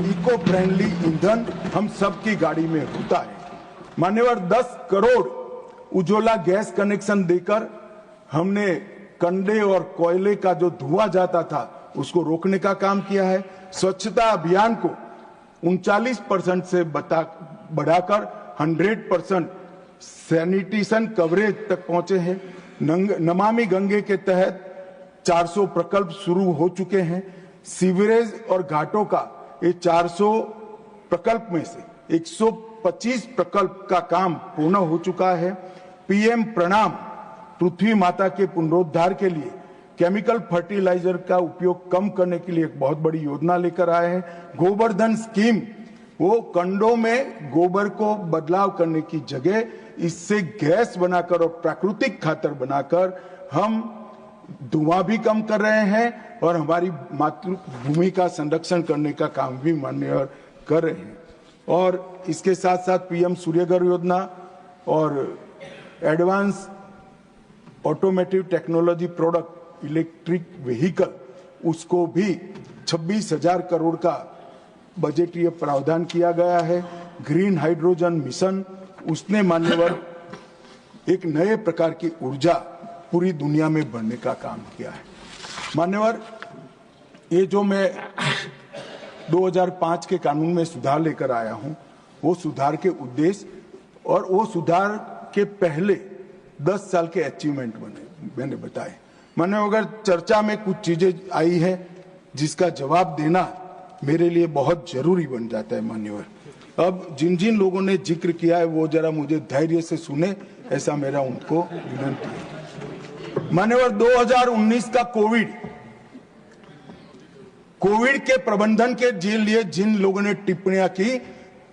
इको फ्रेंडली ईंधन हम सबकी गाड़ी में होता है। मान्यवर, 10 करोड़ उज्ज्वला गैस कनेक्शन देकर हमने कंडे और कोयले का जो धुआं जाता था उसको रोकने का काम किया है। स्वच्छता अभियान को 39% से बढ़ाकर 100% सैनिटेशन कवरेज तक पहुंचे हैं। नमामि गंगे के तहत 400 प्रकल्प शुरू हो चुके हैं। सीवरेज और घाटों का ये 400 प्रकल्प में से 125 प्रकल्प का काम पूर्ण हो चुका है। पीएम प्रणाम पृथ्वी माता के पुनरुद्धार के लिए केमिकल फर्टिलाइजर का उपयोग कम करने के लिए एक बहुत बड़ी योजना लेकर आए हैं। गोवर्धन स्कीम, वो कंडों में गोबर को बदलाव करने की जगह इससे गैस बनाकर और प्राकृतिक खातर बनाकर हम धुआं भी कम कर रहे हैं और हमारी मातृभूमि का संरक्षण करने का काम भी माननीय कर रहे हैं। और इसके साथ साथ पीएम सूर्यघर योजना और advance automotive technology product electric vehicle, उसको भी 26,000 करोड़ का बजटीय प्रावधान किया गया है। ग्रीन हाइड्रोजन मिशन, उसने मान्यवर एक नए प्रकार की ऊर्जा पूरी दुनिया में बढ़ने का काम किया है। मान्यवर, ये जो मैं 2005 के कानून में सुधार लेकर आया हूं, वो सुधार के उद्देश्य और वो सुधार के पहले 10 साल के अचीवमेंट मैंने बताए। मान्यवर, अगर चर्चा में कुछ चीजें आई है जिसका जवाब देना मेरे लिए बहुत जरूरी बन जाता है। मान्यवर, अब जिन जिन लोगों ने जिक्र किया है वो जरा मुझे धैर्य से सुने, ऐसा मेरा उनको विनती है। मान्यवर, 2019 का कोविड के प्रबंधन के लिए जिन लोगों ने टिप्पणियां की,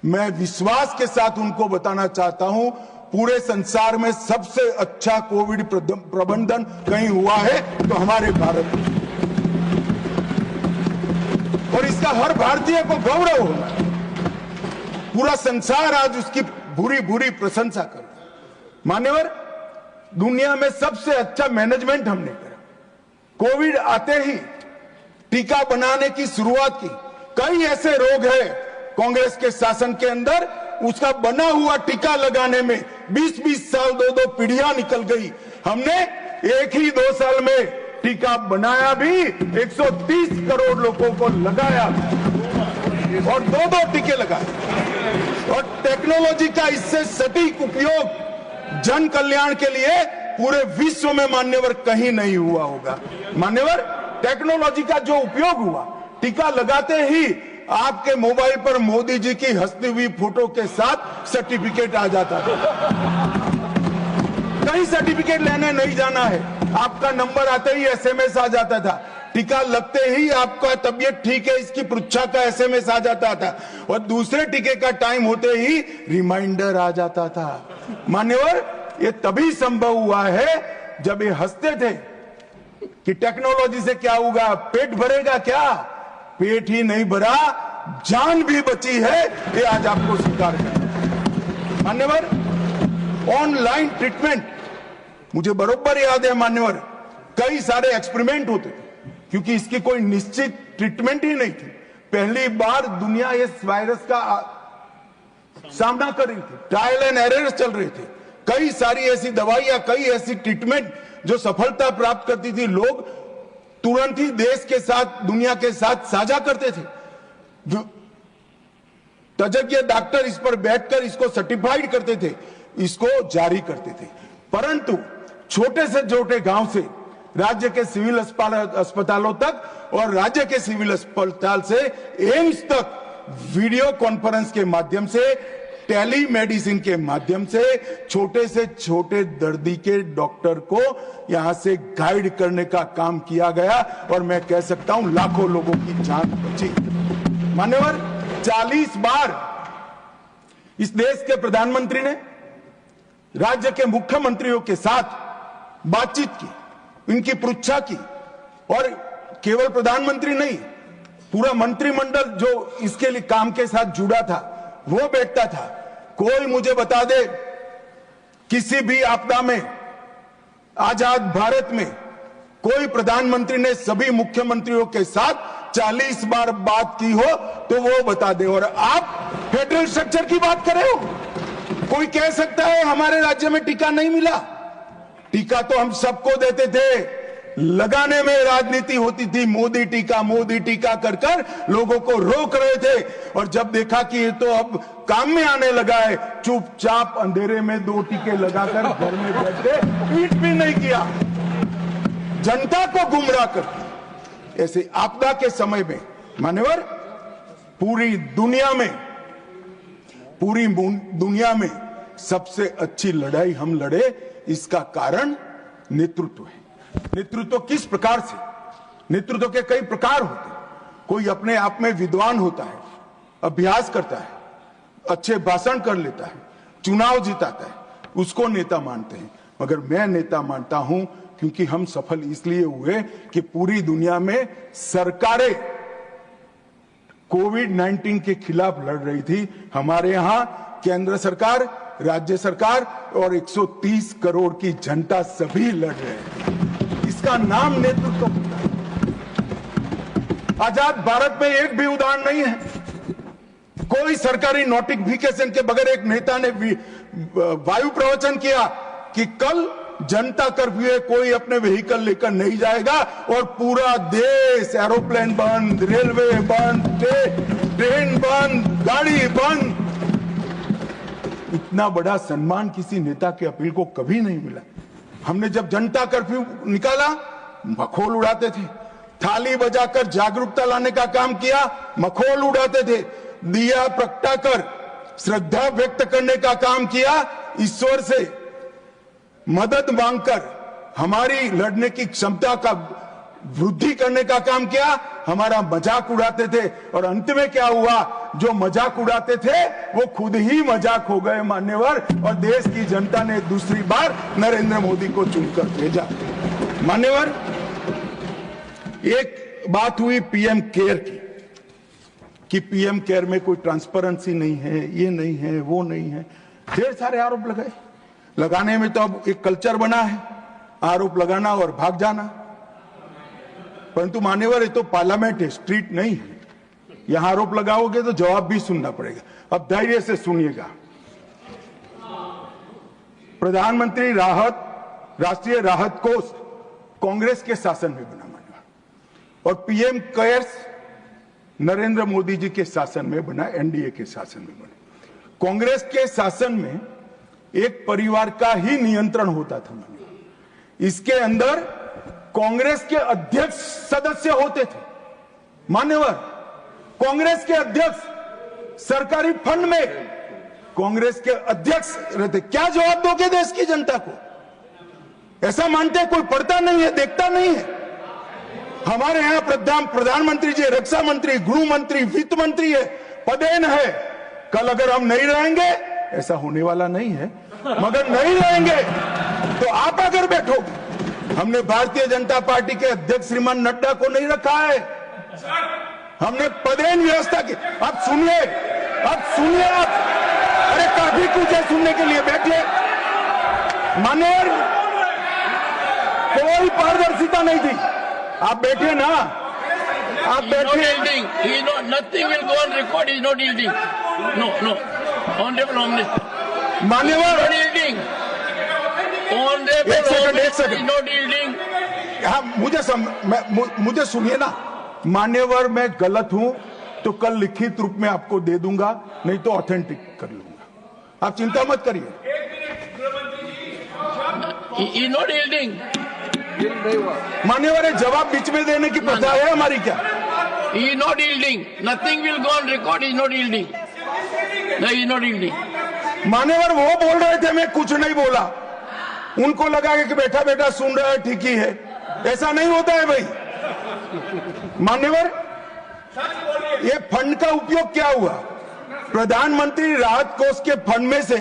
मैं विश्वास के साथ उनको बताना चाहता हूं, पूरे संसार में सबसे अच्छा कोविड प्रबंधन कहीं हुआ है तो हमारे भारत में, और इसका हर भारतीय को गौरव होना है। पूरा संसार आज उसकी भूरी भूरी प्रशंसा कर रहा है। मान्यवर, दुनिया में सबसे अच्छा मैनेजमेंट हमने करा। कोविड आते ही टीका बनाने की शुरुआत की। कई ऐसे रोग हैं कांग्रेस के शासन के अंदर, उसका बना हुआ टीका लगाने में 20-20 साल, 2-2 पीढ़ियां निकल गई। हमने एक ही 2 साल में टीका बनाया भी, 130 करोड़ लोगों को लगाया और 2-2 टीके लगाए। और टेक्नोलॉजी का इससे सटीक उपयोग जन कल्याण के लिए पूरे विश्व में मान्यवर कहीं नहीं हुआ होगा। मान्यवर, टेक्नोलॉजी का जो उपयोग हुआ, टीका लगाते ही आपके मोबाइल पर मोदी जी की हंसती हुई फोटो के साथ सर्टिफिकेट आ जाता था। कहीं सर्टिफिकेट लेने नहीं जाना है, आपका नंबर आते ही एसएमएस आ जाता था। टीका लगते ही आपका तबीयत ठीक है इसकी पृच्छा का एसएमएस आ जाता था, और दूसरे टीके का टाइम होते ही रिमाइंडर आ जाता था। मान्यवर, ये तभी संभव हुआ है जब ये हंसते थे कि टेक्नोलॉजी से क्या होगा, पेट भरेगा क्या? पेट ही नहीं भरा, जान भी बची है, ये आज आपको स्वीकार करना। मान्यवर, ऑनलाइन ट्रीटमेंट, मुझे बरोबर याद है मान्यवर, कई सारे एक्सपेरिमेंट होते थे क्योंकि इसकी कोई निश्चित ट्रीटमेंट ही नहीं थी। पहली बार दुनिया इस वायरस का सामना कर रही थी, ट्रायल एंड एरर चल रहे थे। कई सारी ऐसी दवाइयां, कई ऐसी ट्रीटमेंट जो सफलता प्राप्त करती थी, लोग तुरंत ही देश के साथ, दुनिया के साथ साझा करते थे। तज्ञ डॉक्टर इस पर बैठकर इसको सर्टिफाइड करते थे, इसको जारी करते थे। परंतु छोटे से छोटे गांव से राज्य के सिविल अस्पतालों तक और राज्य के सिविल अस्पताल से एम्स तक वीडियो कॉन्फ्रेंस के माध्यम से, टेली मेडिसिन के माध्यम से छोटे से छोटे दर्दी के डॉक्टर को यहां से गाइड करने का काम किया गया, और मैं कह सकता हूं लाखों लोगों की जान बची। मान्यवर, 40 बार इस देश के प्रधानमंत्री ने राज्य के मुख्यमंत्रियों के साथ बातचीत की, इनकी पृच्छा की, और केवल प्रधानमंत्री नहीं, पूरा मंत्रिमंडल जो इसके लिए काम के साथ जुड़ा था वो बैठता था। कोई मुझे बता दे, किसी भी आपदा में आजाद भारत में कोई प्रधानमंत्री ने सभी मुख्यमंत्रियों के साथ 40 बार बात की हो तो वो बता दे। और आप फेडरल स्ट्रक्चर की बात कर रहे हो। कोई कह सकता है हमारे राज्य में टीका नहीं मिला? टीका तो हम सबको देते थे, लगाने में राजनीति होती थी, मोदी टीका कर कर लोगों को रोक रहे थे। और जब देखा कि ये तो अब काम में आने लगा है, चुपचाप अंधेरे में 2 टीके लगाकर घर में बैठे, ट्वीट भी नहीं किया, जनता को गुमराह कर। ऐसे आपदा के समय में मान्यवर पूरी दुनिया में सबसे अच्छी लड़ाई हम लड़े, इसका कारण नेतृत्व है। नेतृत्व किस प्रकार से? नेतृत्व के कई प्रकार होते हैं। कोई अपने आप में विद्वान होता है, अभ्यास करता है, अच्छे भाषण कर लेता है, चुनाव जिताता है, उसको नेता मानते हैं। मगर मैं नेता मानता हूं क्योंकि हम सफल इसलिए हुए कि पूरी दुनिया में सरकारें कोविड-19 के खिलाफ लड़ रही थी। हमारे यहां केंद्र सरकार, राज्य सरकार और 130 करोड़ की जनता सभी लड़ रहे हैं। इसका नाम नेतृत्व होता है। आजाद भारत में एक भी उदाहरण नहीं है, कोई सरकारी नोटिफिकेशन के बगैर एक नेता ने वायु प्रवचन किया कि कल जनता कर्फ्यू है, कोई अपने व्हीकल लेकर नहीं जाएगा और पूरा देश, एरोप्लेन बंद, रेलवे बंद, ट्रेन बंद, गाड़ी बंद। इतना बड़ा सम्मान किसी नेता के अपील को कभी नहीं मिला। हमने जब जनता कर्फ्यू निकाला, मखौल उड़ाते थे, थाली बजाकर जागरूकता लाने का काम किया, मखौल उड़ाते थे, दिया प्रगटाकर श्रद्धा व्यक्त करने का काम किया, ईश्वर से मदद मांगकर हमारी लड़ने की क्षमता का वृद्धि करने का काम किया, हमारा मजाक उड़ाते थे। और अंत में क्या हुआ? जो मजाक उड़ाते थे वो खुद ही मजाक हो गए मान्यवर, और देश की जनता ने दूसरी बार नरेंद्र मोदी को चुनकर भेजा। मान्यवर, एक बात हुई पीएम केयर की कि पीएम केयर में कोई ट्रांसपेरेंसी नहीं है, ये नहीं है, वो नहीं है, ढेर सारे आरोप लगाए। लगाने में तो अब एक कल्चर बना है, आरोप लगाना और भाग जाना। परंतु मान्यवर, ये तो पार्लियामेंट है, स्ट्रीट नहीं है। यहां आरोप लगाओगे तो जवाब भी सुनना पड़ेगा। अब धैर्य से सुनिएगा। प्रधानमंत्री राष्ट्रीय राहत कोष कांग्रेस के शासन में बना मान्यवर, और पीएम केयर्स नरेंद्र मोदी जी के शासन में बना, एनडीए के शासन में बना। कांग्रेस के शासन में एक परिवार का ही नियंत्रण होता था। इसके अंदर कांग्रेस के अध्यक्ष सदस्य होते थे मान्यवर। कांग्रेस के अध्यक्ष सरकारी फंड में कांग्रेस के अध्यक्ष रहते। क्या जवाब दोगे देश की जनता को? ऐसा मानते कोई पढ़ता नहीं है, देखता नहीं है। हमारे यहां प्रधानमंत्री जी, रक्षा मंत्री, गृह मंत्री, वित्त मंत्री है, पदेन है। कल अगर हम नहीं रहेंगे, ऐसा होने वाला नहीं है, मगर नहीं रहेंगे तो आप अगर बैठोगे। हमने भारतीय जनता पार्टी के अध्यक्ष श्रीमान नड्डा को नहीं रखा है, हमने पदेन व्यवस्था की। अब सुनिए आप। अरे काफी कुछ है सुनने के लिए, बैठिए। मान्यवर, कोई पारदर्शिता नहीं थी। आप बैठिए ना, आप बैठिए। Nothing will go on record. He is not yielding. No. Honorable Home Minister. मान्यवर, Not yielding. Honorable एक सेकंड, Home एक Minister second. is not yielding. हाँ, मुझे सुनिए ना। मान्यवर, मैं गलत हूं तो कल लिखित रूप में आपको दे दूंगा, नहीं तो ऑथेंटिक कर लूंगा। आप चिंता मत करिए। He is not yielding. मान्यवर, जवाब बीच में देने की प्रथा है हमारी क्या? He is not yielding. Nothing will go on record. He is not yielding. No, he is not yielding. मान्यवर, वो बोल रहे थे, मैं कुछ नहीं बोला। उनको लगा कि बैठा बैठा सुन रहा है, ठीक ही है। ऐसा नहीं होता है भाई। मान्यवर, ये फंड का उपयोग क्या हुआ? प्रधानमंत्री राहत कोष के फंड में से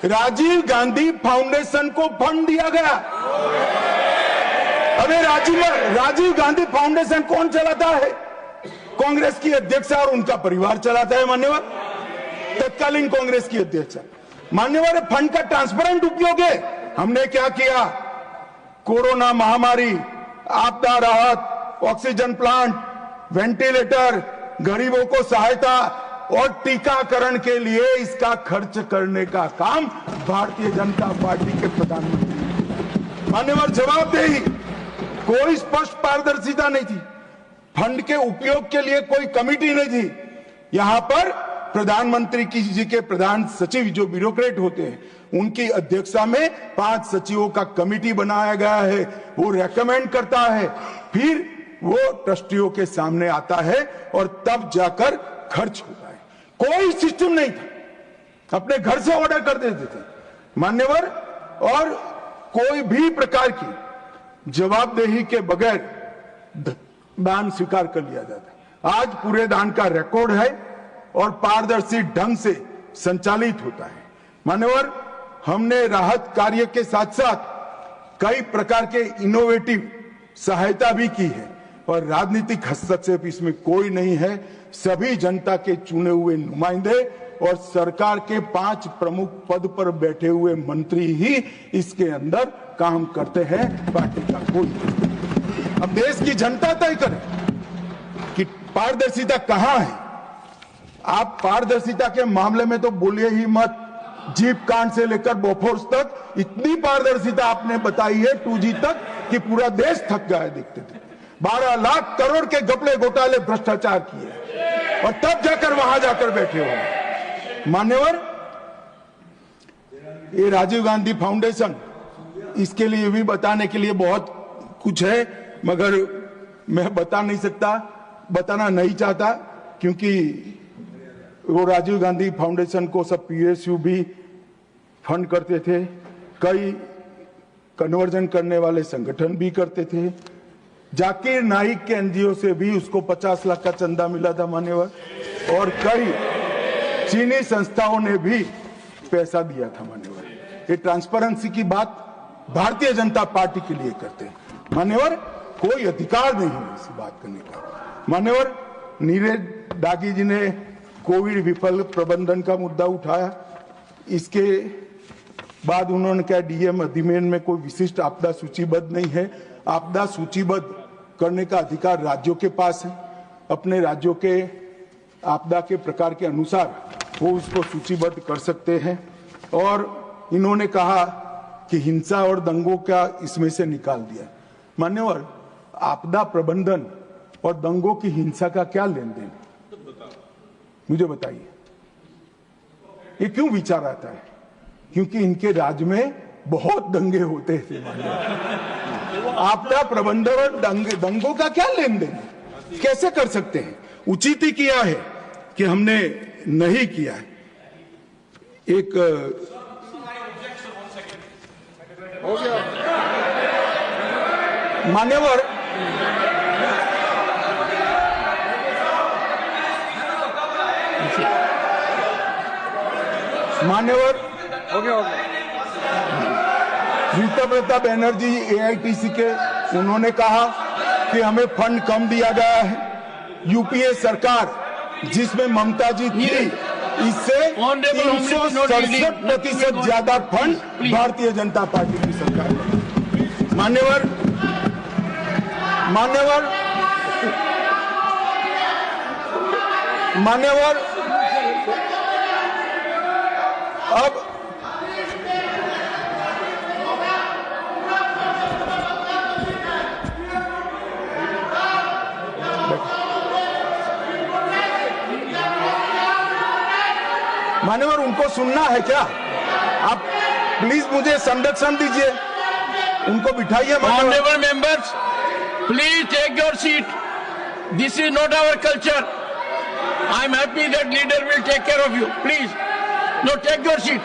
राजीव गांधी फाउंडेशन को फंड दिया गया। अबे राजीव गांधी फाउंडेशन कौन चलाता है? कांग्रेस की अध्यक्ष और उनका परिवार चलाता है मान्यवर, तत्कालीन कांग्रेस की अध्यक्ष। मान्यवर, फंड का ट्रांसपेरेंट उपयोग है। हमने क्या किया? कोरोना महामारी, आपदा राहत, ऑक्सीजन प्लांट, वेंटिलेटर, गरीबों को सहायता और टीकाकरण के लिए इसका खर्च करने का काम भारतीय जनता पार्टी के प्रधानमंत्री। मान्यवर, जवाबदेही, कोई स्पष्ट पारदर्शिता नहीं थी। फंड के उपयोग के लिए कोई कमिटी नहीं थी। यहां पर प्रधानमंत्री जी के प्रधान सचिव, जो ब्यूरोक्रेट होते हैं, उनकी अध्यक्षता में 5 सचिवों का कमिटी बनाया गया है। वो रेकमेंड करता है, फिर वो ट्रस्टियों के सामने आता है और तब जाकर खर्च होता है। कोई सिस्टम नहीं था, अपने घर से ऑर्डर कर देते थे मान्यवर, और कोई भी प्रकार की जवाबदेही के बगैर दान स्वीकार कर लिया जाता है। आज पूरे दान का रिकॉर्ड है और पारदर्शी ढंग से संचालित होता है। मान्यवर, हमने राहत कार्य के साथ साथ कई प्रकार के इनोवेटिव सहायता भी की है और राजनीतिक हस्तक्षेप इसमें कोई नहीं है। सभी जनता के चुने हुए नुमाइंदे और सरकार के 5 प्रमुख पद पर बैठे हुए मंत्री ही इसके अंदर काम करते हैं, पार्टी का कोई नहीं। अब देश की जनता तय करे कि पारदर्शिता कहां है। आप पारदर्शिता के मामले में तो बोलिए ही मत। जीप कांड से लेकर बोफोर्स तक इतनी पारदर्शिता आपने बताई है 2G तक कि पूरा देश थक गया है देखते थे। 12 लाख करोड़ के घपले घोटाले भ्रष्टाचार किए और तब जाकर वहां जाकर बैठे हो। मान्यवर, ये राजीव गांधी फाउंडेशन, इसके लिए भी बताने के लिए बहुत कुछ है, मगर मैं बता नहीं सकता, बताना नहीं चाहता, क्योंकि वो राजीव गांधी फाउंडेशन को सब PSU भी फंड करते थे, कई कन्वर्जन करने वाले संगठन भी करते थे। जाकिर नाइक के NGO से भी उसको 50 लाख का चंदा मिला था मान्यवर, और कई चीनी संस्थाओं ने भी पैसा दिया था मान्यवर। ये ट्रांसपेरेंसी की बात भारतीय जनता पार्टी के लिए करते हैं मान्यवर, कोई अधिकार नहीं है इस बात करने का। मान्यवर, नीरज डागी जी ने कोविड विफल प्रबंधन का मुद्दा उठाया, इसके बाद उन्होंने कहा DM अधिनियम में कोई विशिष्ट आपदा सूचीबद्ध नहीं है। आपदा सूचीबद्ध करने का अधिकार राज्यों के पास है, अपने राज्यों के आपदा के प्रकार के अनुसार वो उसको सूचीबद्ध कर सकते हैं। और इन्होंने कहा कि हिंसा और दंगों का इसमें से निकाल दिया। मान्यवर, आपदा प्रबंधन और दंगों की हिंसा का क्या लेन देन, मुझे बताइए। ये क्यों विचार आता है? क्योंकि इनके राज्य में बहुत दंगे होते थे मान्यवर। आपदा प्रबंधन और दंगों का क्या लेन देन, कैसे कर सकते हैं? उचित ही किया है कि हमने नहीं किया है। एक हो गया मान्यवर, मान्यवर, हो गया रीता बनर्जी AITC के, उन्होंने कहा कि हमें फंड कम दिया गया है। UPA सरकार जिसमें ममता जी थी, इससे 367% ज्यादा फंड भारतीय जनता पार्टी की सरकार ने। मान्यवर, मान्यवर, मान्यवर, अब मान्यवर, उनको सुनना है क्या? आप प्लीज मुझे संरक्षण दीजिए, उनको बिठाइए। Honorable members, please take your seat. This is not our culture. I am happy that leader will take care of you. Please, no, take your seat.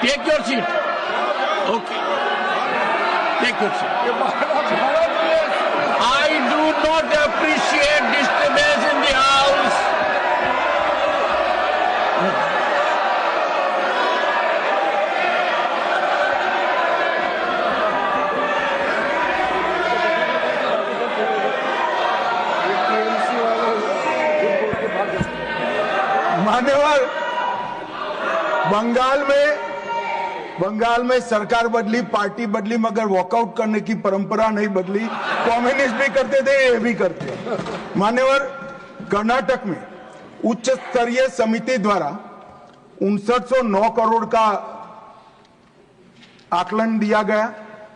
Take your seat. Okay. Take your seat. I do not appreciate disturbance in the house. मान्यवर, बंगाल में सरकार बदली, party बदली, मगर walkout करने की परंपरा नहीं बदली। कम्युनिस्ट भी करते थे, ये भी करते हैं। मान्यवर, कर्नाटक में उच्च स्तरीय समिति द्वारा 5909 करोड़ का आकलन दिया गया,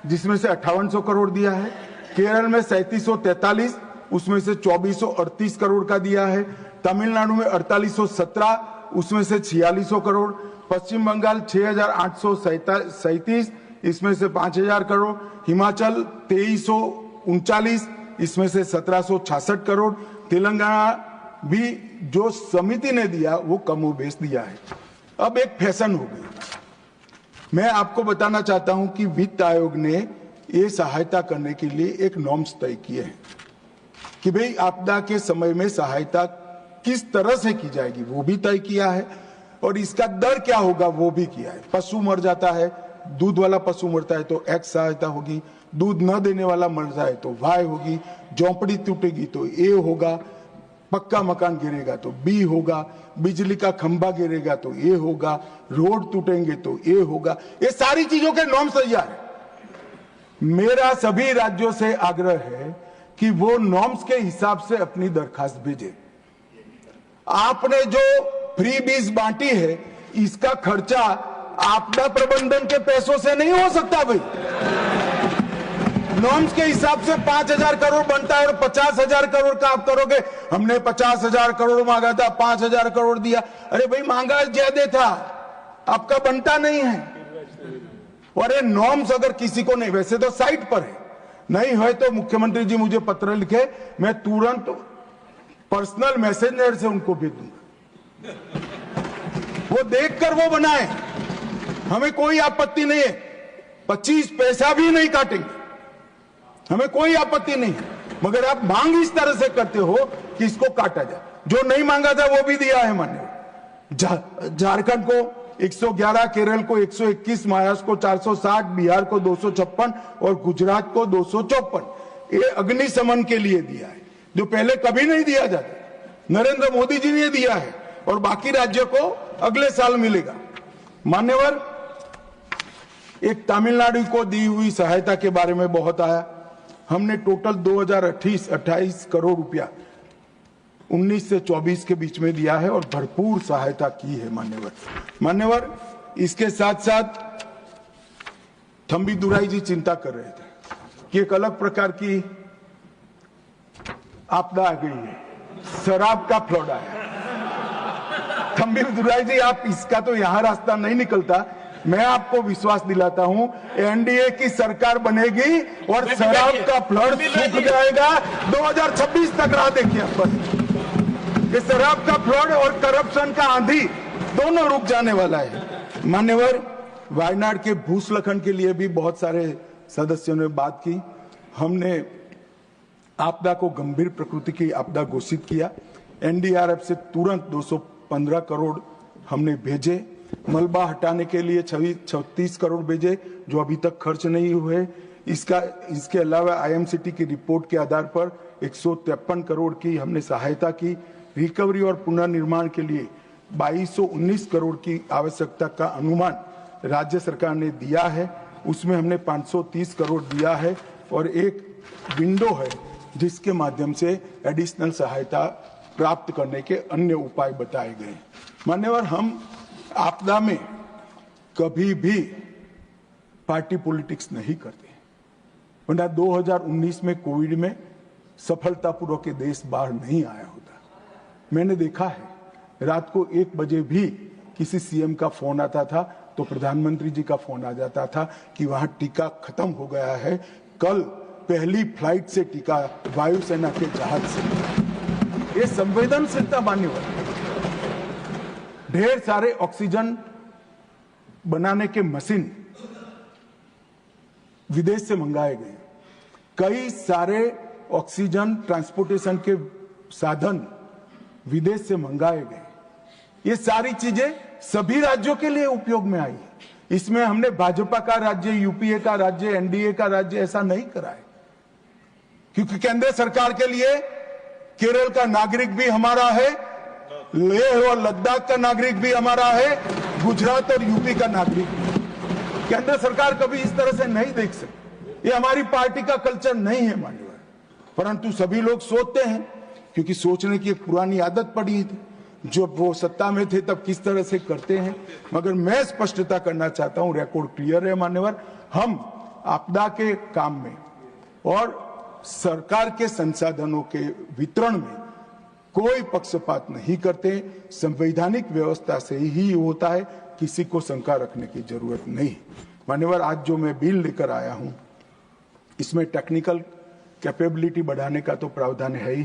जिसमें से 5800 करोड़ दिया है। केरल में 3743, उसमें से 2438 करोड़ का दिया है। तमिलनाडु में 4817, उसमें से 4600 करोड़। पश्चिम बंगाल 6837, इसमें से 5000 करोड़। हिमाचल 239, इसमें से 1766 करोड़। तेलंगाना भी जो समिति ने दिया वो कमोबेश दिया है। अब एक फैशन हो गई। मैं आपको बताना चाहता हूं कि वित्त आयोग ने ये सहायता करने के लिए एक नॉर्म्स तय किए हैं कि भाई आपदा के समय में सहायता किस तरह से की जाएगी वो भी तय किया है, और इसका दर क्या होगा वो भी किया है। पशु मर जाता है, दूध वाला पशु मरता है तो एक्स सहायता होगी, दूध न देने वाला मर जाए तो वाई होगी, झोंपड़ी टूटेगी तो ए होगा, पक्का मकान गिरेगा तो बी होगा, बिजली का खंभा गिरेगा तो ए होगा, रोड टूटेंगे तो ए होगा। ये सारी चीजों के नॉर्म तैयार है। मेरा सभी राज्यों से आग्रह है कि वो नॉर्म्स के हिसाब से अपनी दरखास्त भेजे। आपने जो फ्री बीज बांटी है इसका खर्चा आपदा प्रबंधन के पैसों से नहीं हो सकता भाई। नॉर्म्स के हिसाब से 5,000 करोड़ बनता है और 50,000 करोड़ का आप करोगे। हमने 50,000 करोड़ मांगा था, 5,000 करोड़ दिया। अरे भाई मांगा ज्यादा था, आपका बनता नहीं है। और ये नॉर्म्स अगर किसी को नहीं, वैसे तो साइट पर है, नहीं है तो मुख्यमंत्री जी मुझे पत्र लिखे, मैं तुरंत पर्सनल मैसेंजर से उनको भेज दूंगा, वो देखकर वो बनाए। हमें कोई आपत्ति नहीं है, 25 पैसा भी नहीं काटेंगे, हमें कोई आपत्ति नहीं है। मगर आप मांग इस तरह से करते हो कि इसको काटा जाए। जो नहीं मांगा था वो भी दिया है मान्य। झारखंड को 111, केरल को 121, महाराष्ट्र को 460, बिहार को 256 और गुजरात को 254। ये अग्निशमन के लिए दिया है जो पहले कभी नहीं दिया जाता। नरेंद्र मोदी जी ने दिया है और बाकी राज्यों को अगले साल मिलेगा। मान्यवर, एक तमिलनाडु को दी हुई सहायता के बारे में बहुत आया। हमने टोटल 2028 करोड़ रुपया 19 से 24 के बीच में दिया है और भरपूर सहायता की है मान्यवर। इसके साथ साथ थम्बी दुराई जी चिंता कर रहे थे कि एक अलग प्रकार की आपदा आ गई है, शराब का फ्लड आया। थम्बी दुराई जी, आप इसका तो यहां रास्ता नहीं निकलता। मैं आपको विश्वास दिलाता हूं एनडीए की सरकार बनेगी और शराब का फ्लड सूख जाएगा। 2026 तक राह देखिए आप बस। ये शराब का फ्लड और करप्शन का आंधी दोनों रुक जाने वाला है। मान्यवर, वायनाड के भूस्खलन के लिए भी बहुत सारे सदस्यों ने बात की। हमने आपदा को गंभीर प्रकृति की आपदा घोषित किया। एनडीआरएफ से तुरंत 215 करोड़ हमने भेजे। मलबा हटाने के लिए 36 करोड़ भेजे जो अभी तक खर्च नहीं हुए। इसके अलावा आईएमसीटी की रिपोर्ट के आधार पर 153 करोड़ की हमने सहायता की। रिकवरी और पुनर्निर्माण के लिए 2219 करोड़ की आवश्यकता का अनुमान राज्य सरकार ने दिया है, उसमें हमने 530 करोड़ दिया है और एक विंडो है जिसके माध्यम से एडिशनल सहायता प्राप्त करने के अन्य उपाय बताए गए। मान्यवर, हम आपदा में कभी भी पार्टी पॉलिटिक्स नहीं करते, वरना 2019 में कोविड में सफलतापूर्वक देश बाहर नहीं आया होता। मैंने देखा है रात को 1 बजे भी किसी सीएम का फोन आता था तो प्रधानमंत्री जी का फोन आ जाता था कि वहां टीका खत्म हो गया है, कल पहली फ्लाइट से टीका वायुसेना के जहाज से। ये संवेदनशीलता मान्य है। ढेर सारे ऑक्सीजन बनाने के मशीन विदेश से मंगाए गए, कई सारे ऑक्सीजन ट्रांसपोर्टेशन के साधन विदेश से मंगाए गए। ये सारी चीजें सभी राज्यों के लिए उपयोग में आई है। इसमें हमने भाजपा का राज्य, यूपीए का राज्य, एनडीए का राज्य ऐसा नहीं करा है, क्योंकि केंद्र सरकार के लिए केरल का नागरिक भी हमारा है, लेह और लद्दाख का नागरिक भी हमारा है, गुजरात और यूपी का नागरिक भी। केंद्र सरकार कभी इस तरह से नहीं देख सकती। ये हमारी पार्टी का कल्चर नहीं है मान्यवर, परंतु सभी लोग सोचते हैं, क्योंकि सोचने की एक पुरानी आदत पड़ी थी। जब वो सत्ता में थे तब किस तरह से करते हैं। मगर मैं स्पष्टता करना चाहता हूं, रिकॉर्ड क्लियर है मान्यवर, हम आपदा के काम में और सरकार के संसाधनों के वितरण में कोई पक्षपात नहीं करते। संवैधानिक व्यवस्था से ही होता है, किसी को शंका रखने की जरूरत नहीं। मान्यवर, आज जो मैं बिल लेकर आया हूं इसमें टेक्निकल कैपेबिलिटी बढ़ाने का तो प्रावधान है ही,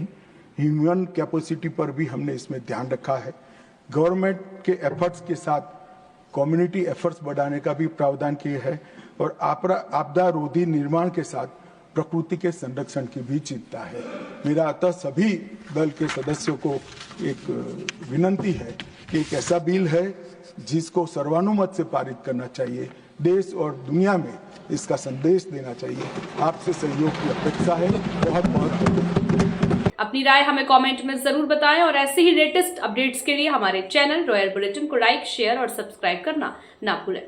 ह्यूमन कैपेसिटी पर भी हमने इसमें ध्यान रखा है। गवर्नमेंट के एफर्ट्स के साथ कम्युनिटी एफर्ट्स बढ़ाने का भी प्रावधान किए है और आपदा रोधी निर्माण के साथ प्रकृति के संरक्षण की भी चिंता है। मेरा अतः सभी दल के सदस्यों को एक विनंती है कि एक ऐसा बिल है जिसको सर्वानुमत से पारित करना चाहिए, देश और दुनिया में इसका संदेश देना चाहिए। आपसे सहयोग की अपेक्षा है। बहुत बहुत अपनी राय हमें कमेंट में जरूर बताएं और ऐसे ही लेटेस्ट अपडेट्स के लिए हमारे चैनल रॉयल बुलेटिन को लाइक, शेयर और सब्सक्राइब करना ना भूलें।